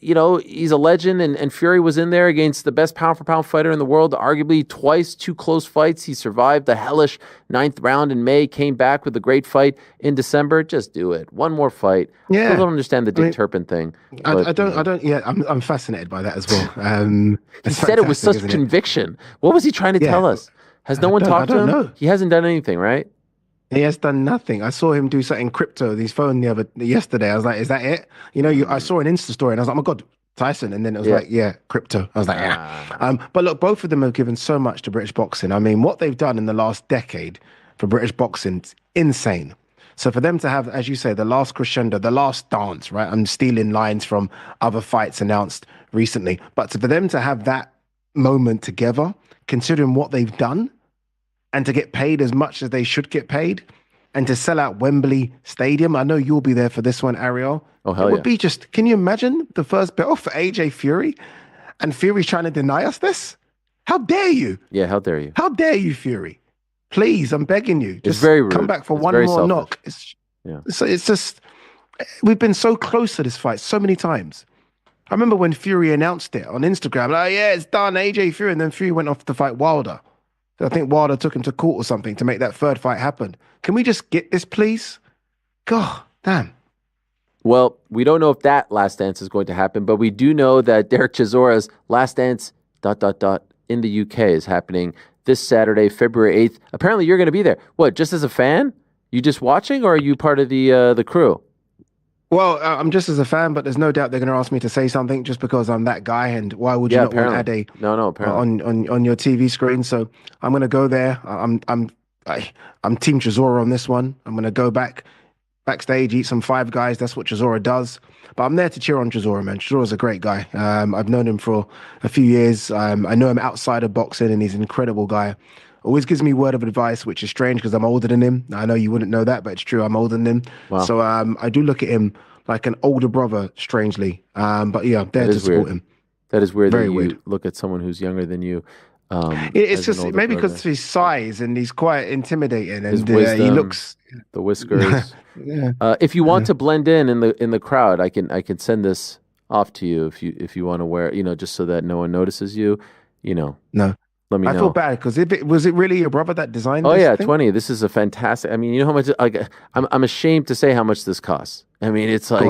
he's a legend, and Fury was in there against the best pound-for-pound fighter in the world, arguably twice, 2 close fights. He survived the hellish 9th round in May, came back with a great fight in December. Just do it. One more fight. Yeah. I don't understand the Dick Turpin thing. I'm fascinated by that as well. He said it with such conviction. What was he trying to tell us? Has no one talked to him? Know. He hasn't done anything, right? He has done nothing. I saw him do something crypto with his phone yesterday. I was like, is that it? I saw an Insta story and I was like, oh my God, Tyson, and then it was crypto. I was like, But look, both of them have given so much to British boxing. I mean, what they've done in the last decade for British boxing is insane. So for them to have, as you say, the last crescendo, the last dance, right? I'm stealing lines from other fights announced recently, but for them to have that moment together, considering what they've done, and to get paid as much as they should get paid, and to sell out Wembley Stadium. I know you'll be there for this one, Ariel. Oh, hell it would be just, can you imagine the first belt for AJ Fury? And Fury's trying to deny us this? How dare you? Yeah, how dare you? How dare you, Fury? Please, I'm begging you. Just it's very rude. Come back for one more selfish. knock. It's just, we've been so close to this fight so many times. I remember when Fury announced it on Instagram, like, yeah, it's done, AJ Fury. And then Fury went off to fight Wilder. I think Wilder took him to court or something to make that third fight happen. Can we just get this, please? God damn. Well, we don't know if that last dance is going to happen, but we do know that Derek Chisora's last dance, ... in the UK is happening this Saturday, February 8th. Apparently you're going to be there. What, just as a fan? You just watching, or are you part of the crew? Well, I'm just as a fan, but there's no doubt they're going to ask me to say something just because I'm that guy. And why would you not want Ade on your TV screen? So I'm going to go there. I'm Team Chisora on this one. I'm going to go backstage, eat some Five Guys. That's what Chisora does. But I'm there to cheer on Chisora, man. Chisora's a great guy. I've known him for a few years. I know him outside of boxing, and he's an incredible guy. Always gives me word of advice, which is strange because I'm older than him. I know you wouldn't know that, but it's true. I'm older than him. Wow. So I do look at him like an older brother, strangely. But yeah, I'm there to support him. That is weird. Very that you weird. Look at someone who's younger than you. It's just maybe because of his size, and he's quite intimidating, and wisdom, he looks the whiskers. Yeah. If you want to blend in the crowd, I can send this off to you if you want to wear, just so that no one notices you. No. Let me know. I feel bad because was it really your brother that designed this? Oh yeah, thing? 20. This is a fantastic. I mean, you know how much? I'm ashamed to say how much this costs. I mean, it's like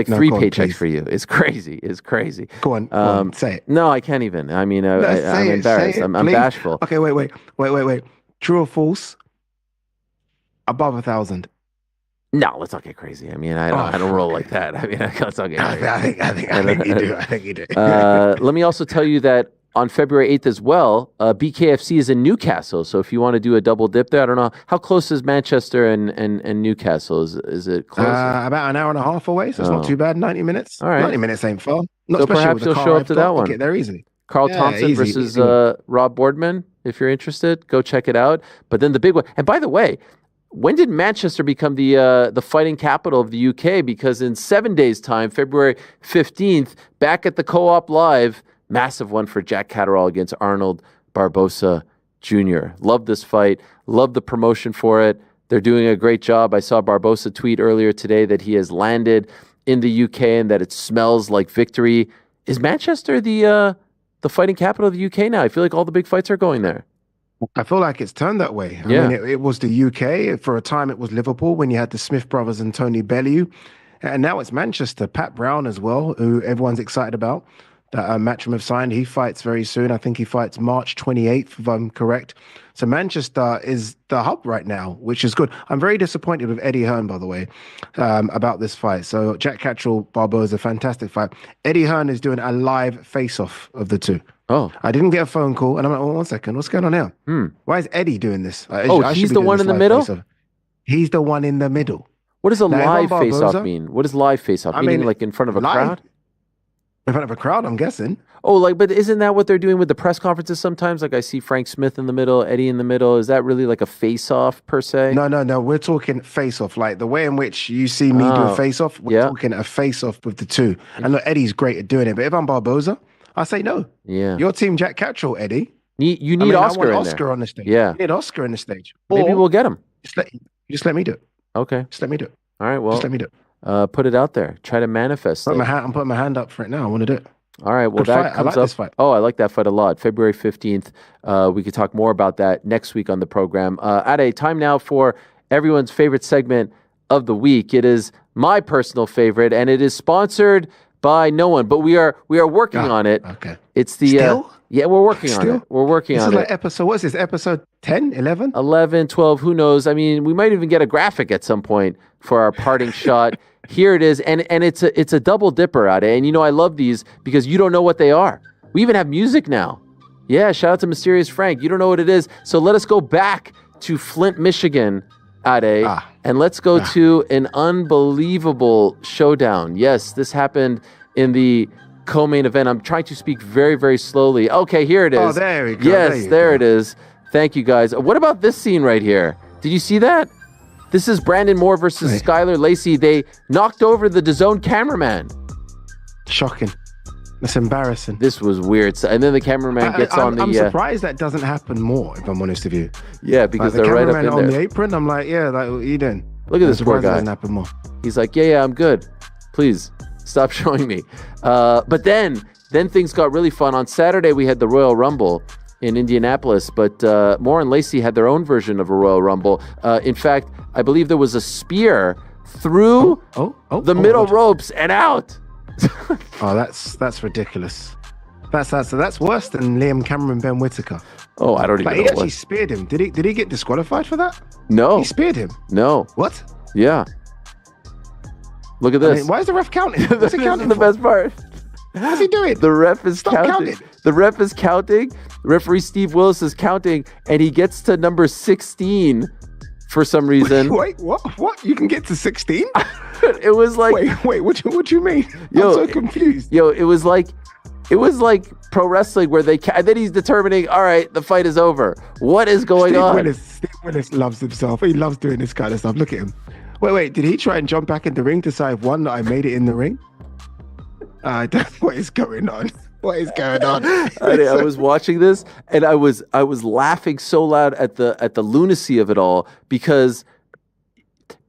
three paychecks for you. It's crazy. It's crazy. Go on, say it. No, I can't even. I mean, I'm embarrassed. I'm bashful. Okay, wait. True or false? Above 1,000. No, let's not get crazy. I mean, I don't roll like that. I mean, let's not get crazy. I think you do. I think you do. Let me also tell you that on February 8th as well, BKFC is in Newcastle. So if you want to do a double dip there, I don't know. How close is Manchester and Newcastle? Is it close? About an hour and a half away, so it's not too bad. 90 minutes. All right. 90 minutes ain't far. Not so perhaps you'll show up to that one. Get there easily. Carl Thompson versus Rob Boardman. If you're interested, go check it out. But then the big one. And by the way, when did Manchester become the fighting capital of the UK? Because in 7 days' time, February 15th, back at the Co-op Live, massive one for Jack Catterall against Arnold Barbosa Jr. Love this fight. Love the promotion for it. They're doing a great job. I saw Barbosa tweet earlier today that he has landed in the UK and that it smells like victory. Is Manchester the fighting capital of the UK now? I feel like all the big fights are going there. I feel like it's turned that way. I mean, it was the UK. For a time, it was Liverpool when you had the Smith brothers and Tony Bellew. And now it's Manchester. Pat Brown as well, who everyone's excited about. That Matchroom have signed. He fights very soon. I think he fights March 28th, if I'm correct. So Manchester is the hub right now, which is good. I'm very disappointed with Eddie Hearn, by the way, about this fight. So Jack Catterall Barbosa is a fantastic fight. Eddie Hearn is doing a live face-off of the two. Oh. I didn't get a phone call, and I'm like, oh, 1 second, what's going on here? Why is Eddie doing this? He's the one in the middle? Face-off. He's the one in the middle. What does a live face-off mean? What does live face-off mean? Meaning like in front of a crowd? In front of a crowd, I'm guessing. Oh, but isn't that what they're doing with the press conferences sometimes? Like I see Frank Smith in the middle, Eddie in the middle. Is that really like a face-off per se? No. We're talking face-off. Like the way in which you see me do a face-off, we're talking a face-off with the two. And look, Eddie's great at doing it. But if I'm Barbosa, I say no. Yeah. Your team, Jack Catterall, Eddie. You need Oscar I in want Oscar there. on the stage. Yeah. You need Oscar on the stage. Maybe we'll get him. Just let me do it. Okay. Just let me do it. All right, well. Just let me do it. Put it out there. Try to manifest it. I'm putting my hand up for it now. I want to do it. All right, well, that comes up. This fight. Oh, I like that fight a lot. February 15th. We could talk more about that next week on the program. Ade, time now for everyone's favorite segment of the week. It is my personal favorite, and it is sponsored by no one, but we are working on it. Okay. It's the yeah, we're working on it. We're working on it. This is like episode, what's this, episode 10, 11? 11, 12, who knows? I mean, we might even get a graphic at some point for our parting shot. Here it is, and it's a double dipper, Ade. And you know, I love these because you don't know what they are. We even have music now. Yeah, shout out to Mysterious Frank. You don't know what it is. So let us go back to Flint, Michigan, Ade, and let's go to an unbelievable showdown. Yes, this happened in the co-main event. I'm trying to speak very, very slowly. Okay, here it is. Oh, there we go. Yes, there it is. Thank you, guys. What about this scene right here? Did you see that? This is Brandon Moore versus Skylar Lacey. They knocked over the DAZN cameraman. Shocking. That's embarrassing. This was weird. And then the cameraman gets on the... I'm surprised that doesn't happen more, if I'm honest with you. Yeah, because like they're right up in there. The cameraman on the apron, I'm like, yeah, like, what are you doing? Look at this poor guy. Doesn't happen more. He's like, yeah, I'm good. Please, stop showing me. But then things got really fun. On Saturday, we had the Royal Rumble in Indianapolis, but Moore and Lacey had their own version of a Royal Rumble. In fact, I believe there was a spear through the middle ropes and out. Oh, that's ridiculous. That's worse than Liam Cameron, Ben Whittaker. Oh, I don't even know. He actually speared him. Did he get disqualified for that? No. He speared him. No. What? Yeah. Look at this. I mean, why is the ref counting? What's he counting the best part. How's he doing? The ref is counting. The ref is counting. Referee Steve Willis is counting, and he gets to number 16 for some reason. Wait, what? You can get to 16? It was like... Wait, what you mean? I'm so confused. It was like pro wrestling where and then he's determining, all right, the fight is over. What is going on? Steve Willis loves himself. He loves doing this kind of stuff. Look at him. Wait, did he try and jump back in the ring to say I've won, that I made it in the ring? What is going on? What is going on? I was watching this and I was laughing so loud at the lunacy of it all, because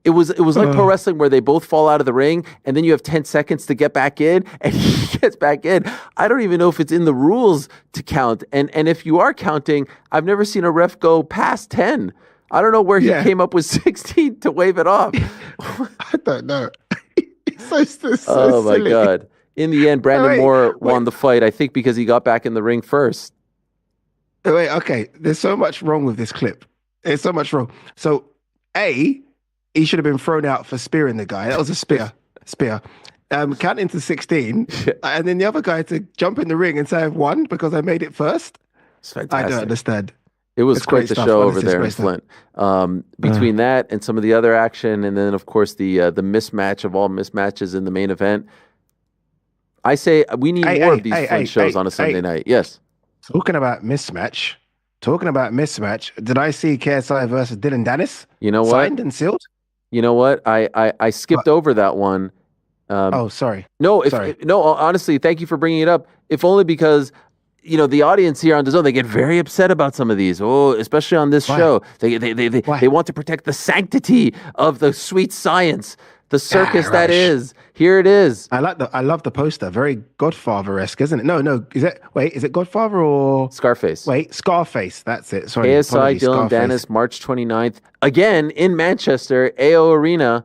it was like pro wrestling where they both fall out of the ring and then you have 10 seconds to get back in, and he gets back in. I don't even know if it's in the rules to count. And if you are counting, I've never seen a ref go past 10. I don't know where he came up with 16 to wave it off. I don't know. so oh my silly. God. In the end, Brandon Moore won the fight, I think, because he got back in the ring first. Okay. There's so much wrong with this clip. There's so much wrong. So, he should have been thrown out for spearing the guy. That was a spear. Counting to 16. And then the other guy to jump in the ring and say I've won because I made it first. It's fantastic. I don't understand. It was quite the show over there in Flint. Between that and some of the other action, and then, of course, the mismatch of all mismatches in the main event, I say we need more of these Flint shows on a Sunday night. Yes. Talking about mismatch, did I see KSI versus Dylan Dennis? You know what? Signed and sealed? You know what? I skipped over that one. Sorry. No, honestly, thank you for bringing it up. If only because, the audience here on DAZN, they get very upset about some of these. Oh, especially on this show. They want to protect the sanctity of the sweet science, the circus that is. Here it is. I love the poster. Very Godfather-esque, isn't it? No. Is it Godfather or Scarface? Wait, Scarface. That's it. Sorry. KSI Dylan Dennis, March 29th. Again in Manchester, AO Arena.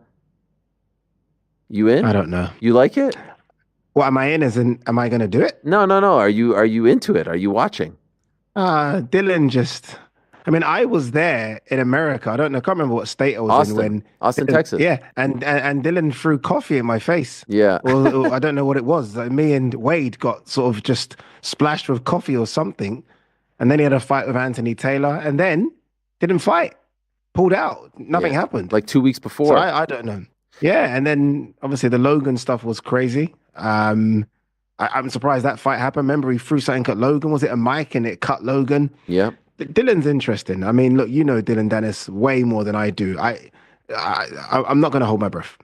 You in? I don't know. You like it? What am I in? As in, am I going to do it? No. Are you into it? Are you watching? Dylan just... I mean, I was there in America. I can't remember what state I was in when... Austin, Texas. Yeah, and Dylan threw coffee in my face. Yeah. Well, I don't know what it was. Like, me and Wade got sort of just splashed with coffee or something. And then he had a fight with Anthony Taylor. And then didn't fight. Pulled out. Nothing happened. Like 2 weeks before. So I don't know. Yeah, and then obviously the Logan stuff was crazy. I'm surprised that fight happened. Remember, he threw something at Logan. Was it a mic and it cut Logan? Yeah. Dylan's interesting. I mean, look, Dylan Dennis way more than I do. I'm not going to hold my breath.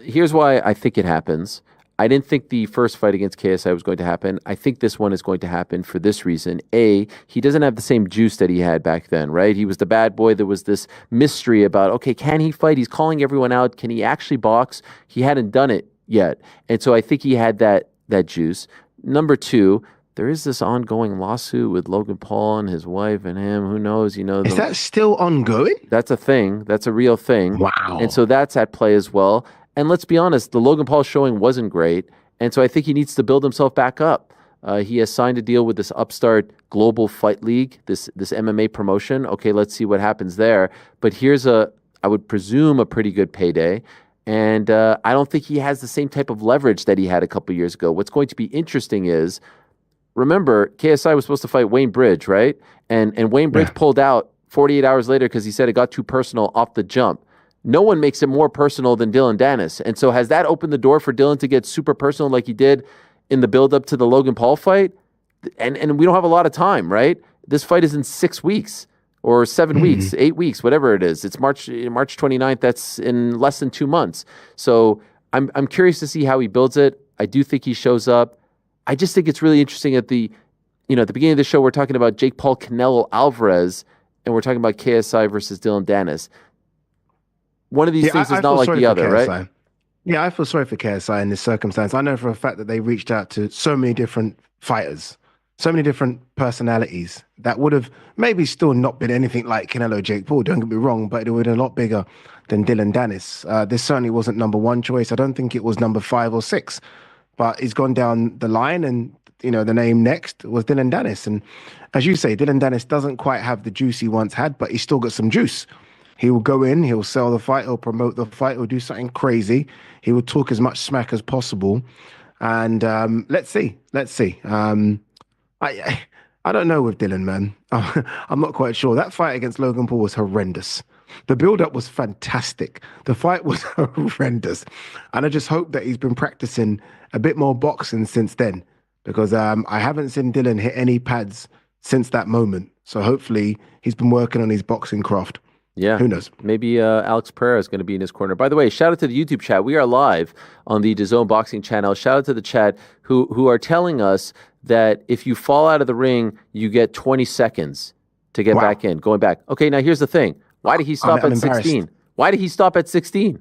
Here's why I think it happens. I didn't think the first fight against KSI was going to happen. I think this one is going to happen for this reason. A, he doesn't have the same juice that he had back then, right? He was the bad boy. There was this mystery about, okay, can he fight? He's calling everyone out. Can he actually box? He hadn't done it yet. And so I think he had that juice. Number two, there is this ongoing lawsuit with Logan Paul and his wife and him. Who knows? Is that still ongoing? That's a thing. That's a real thing. Wow. And so that's at play as well. And let's be honest, the Logan Paul showing wasn't great. And so I think he needs to build himself back up. He has signed a deal with this upstart Global Fight League, this MMA promotion. Okay, let's see what happens there. But here's I would presume, a pretty good payday. And I don't think he has the same type of leverage that he had a couple years ago. What's going to be interesting is, remember, KSI was supposed to fight Wayne Bridge, right? And Wayne Bridge pulled out 48 hours later because he said it got too personal off the jump. No one makes it more personal than Dylan Dennis. And so has that opened the door for Dylan to get super personal like he did in the build-up to the Logan Paul fight? And we don't have a lot of time, right? This fight is in 6 weeks or 7 weeks, 8 weeks, whatever it is. It's March 29th. That's in less than 2 months. So I'm curious to see how he builds it. I do think he shows up. I just think it's really interesting at the beginning of the show, we're talking about Jake Paul, Canelo Alvarez, and we're talking about KSI versus Dylan Dennis. One of these things is not like the other, right? Yeah, I feel sorry for KSI in this circumstance. I know for a fact that they reached out to so many different fighters, so many different personalities that would have maybe still not been anything like Canelo, Jake Paul, don't get me wrong, but it would have been a lot bigger than Dylan Dennis. This certainly wasn't number one choice. I don't think it was number 5 or 6, but he's gone down the line, and the name next was Dylan Dennis. And as you say, Dylan Dennis doesn't quite have the juice he once had, but he's still got some juice. He will go in, he'll sell the fight, he'll promote the fight, he'll do something crazy. He will talk as much smack as possible. And let's see. I don't know with Dylan, man. I'm not quite sure. That fight against Logan Paul was horrendous. The build-up was fantastic. The fight was horrendous. And I just hope that he's been practicing a bit more boxing since then, because I haven't seen Dylan hit any pads since that moment. So hopefully he's been working on his boxing craft. Yeah. Who knows? Maybe Alex Pereira is going to be in his corner. By the way, shout out to the YouTube chat. We are live on the DAZN Boxing channel. Shout out to the chat who are telling us that if you fall out of the ring, you get 20 seconds to get back in, going back. Okay, now here's the thing. Why did he stop at 16? Why did he stop at 16?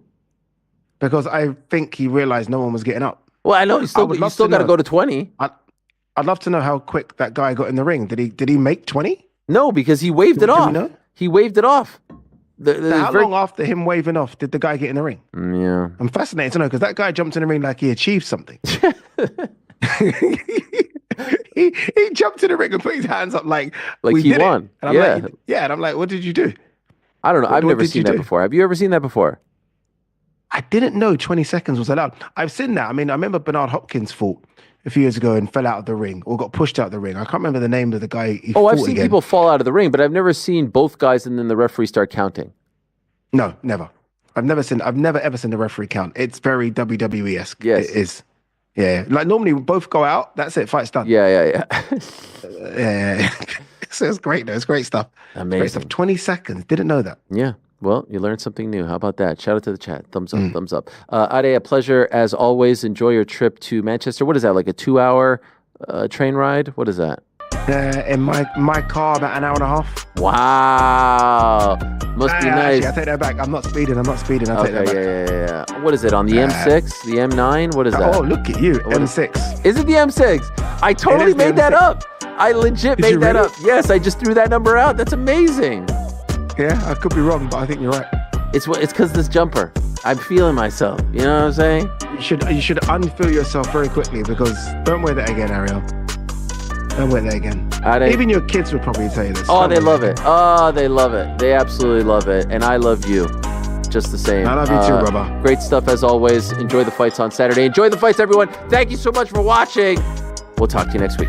Because I think he realized no one was getting up. Well, I know you still got to go to 20. I'd love to know how quick that guy got in the ring. Did he make 20? No, because he waved it off. He waved it off. How long after him waving off did the guy get in the ring? Yeah. I'm fascinated to know, because that guy jumped in the ring like he achieved something. he jumped in the ring and put his hands up like we he did won. It. And I'm like, what did you do? I don't know. I've never seen that before. Have you ever seen that before? I didn't know 20 seconds was allowed. I've seen that. I mean, I remember Bernard Hopkins fought a few years ago and fell out of the ring or got pushed out of the ring. I can't remember the name of the guy he fought I've seen people fall out of the ring, but I've never seen both guys and then the referee start counting. No, never. I've never ever seen the referee count. It's very WWE-esque. Yes. It is. Yeah. Like normally both go out, that's it, fight's done. Yeah. Yeah. So it's great though. It's great stuff. Amazing. Great stuff. 20 seconds. Didn't know that. Yeah. Well, you learned something new. How about that? Shout out to the chat. Thumbs up, thumbs up. Ade, a pleasure as always. Enjoy your trip to Manchester. What is that, like a 2-hour train ride? What is that? In my car, about an hour and a half. Wow. Must be nice. Actually, I take that back. I'm not speeding. I'll take that back. Yeah. What is it, on the M6? The M9? What is that? Oh, look at you. M6. Is it the M6? I totally made that up. I legit made that up. Yes, I just threw that number out. That's amazing. Yeah, I could be wrong, but I think you're right. It's because this jumper. I'm feeling myself. You know what I'm saying? You should unfeel yourself very quickly, because don't wear that again, Ariel. Don't wear that again. Even your kids would probably tell you this. Oh, they love it. Oh, they love it. They absolutely love it. And I love you just the same. I love you too, brother. Great stuff as always. Enjoy the fights on Saturday. Enjoy the fights, everyone. Thank you so much for watching. We'll talk to you next week.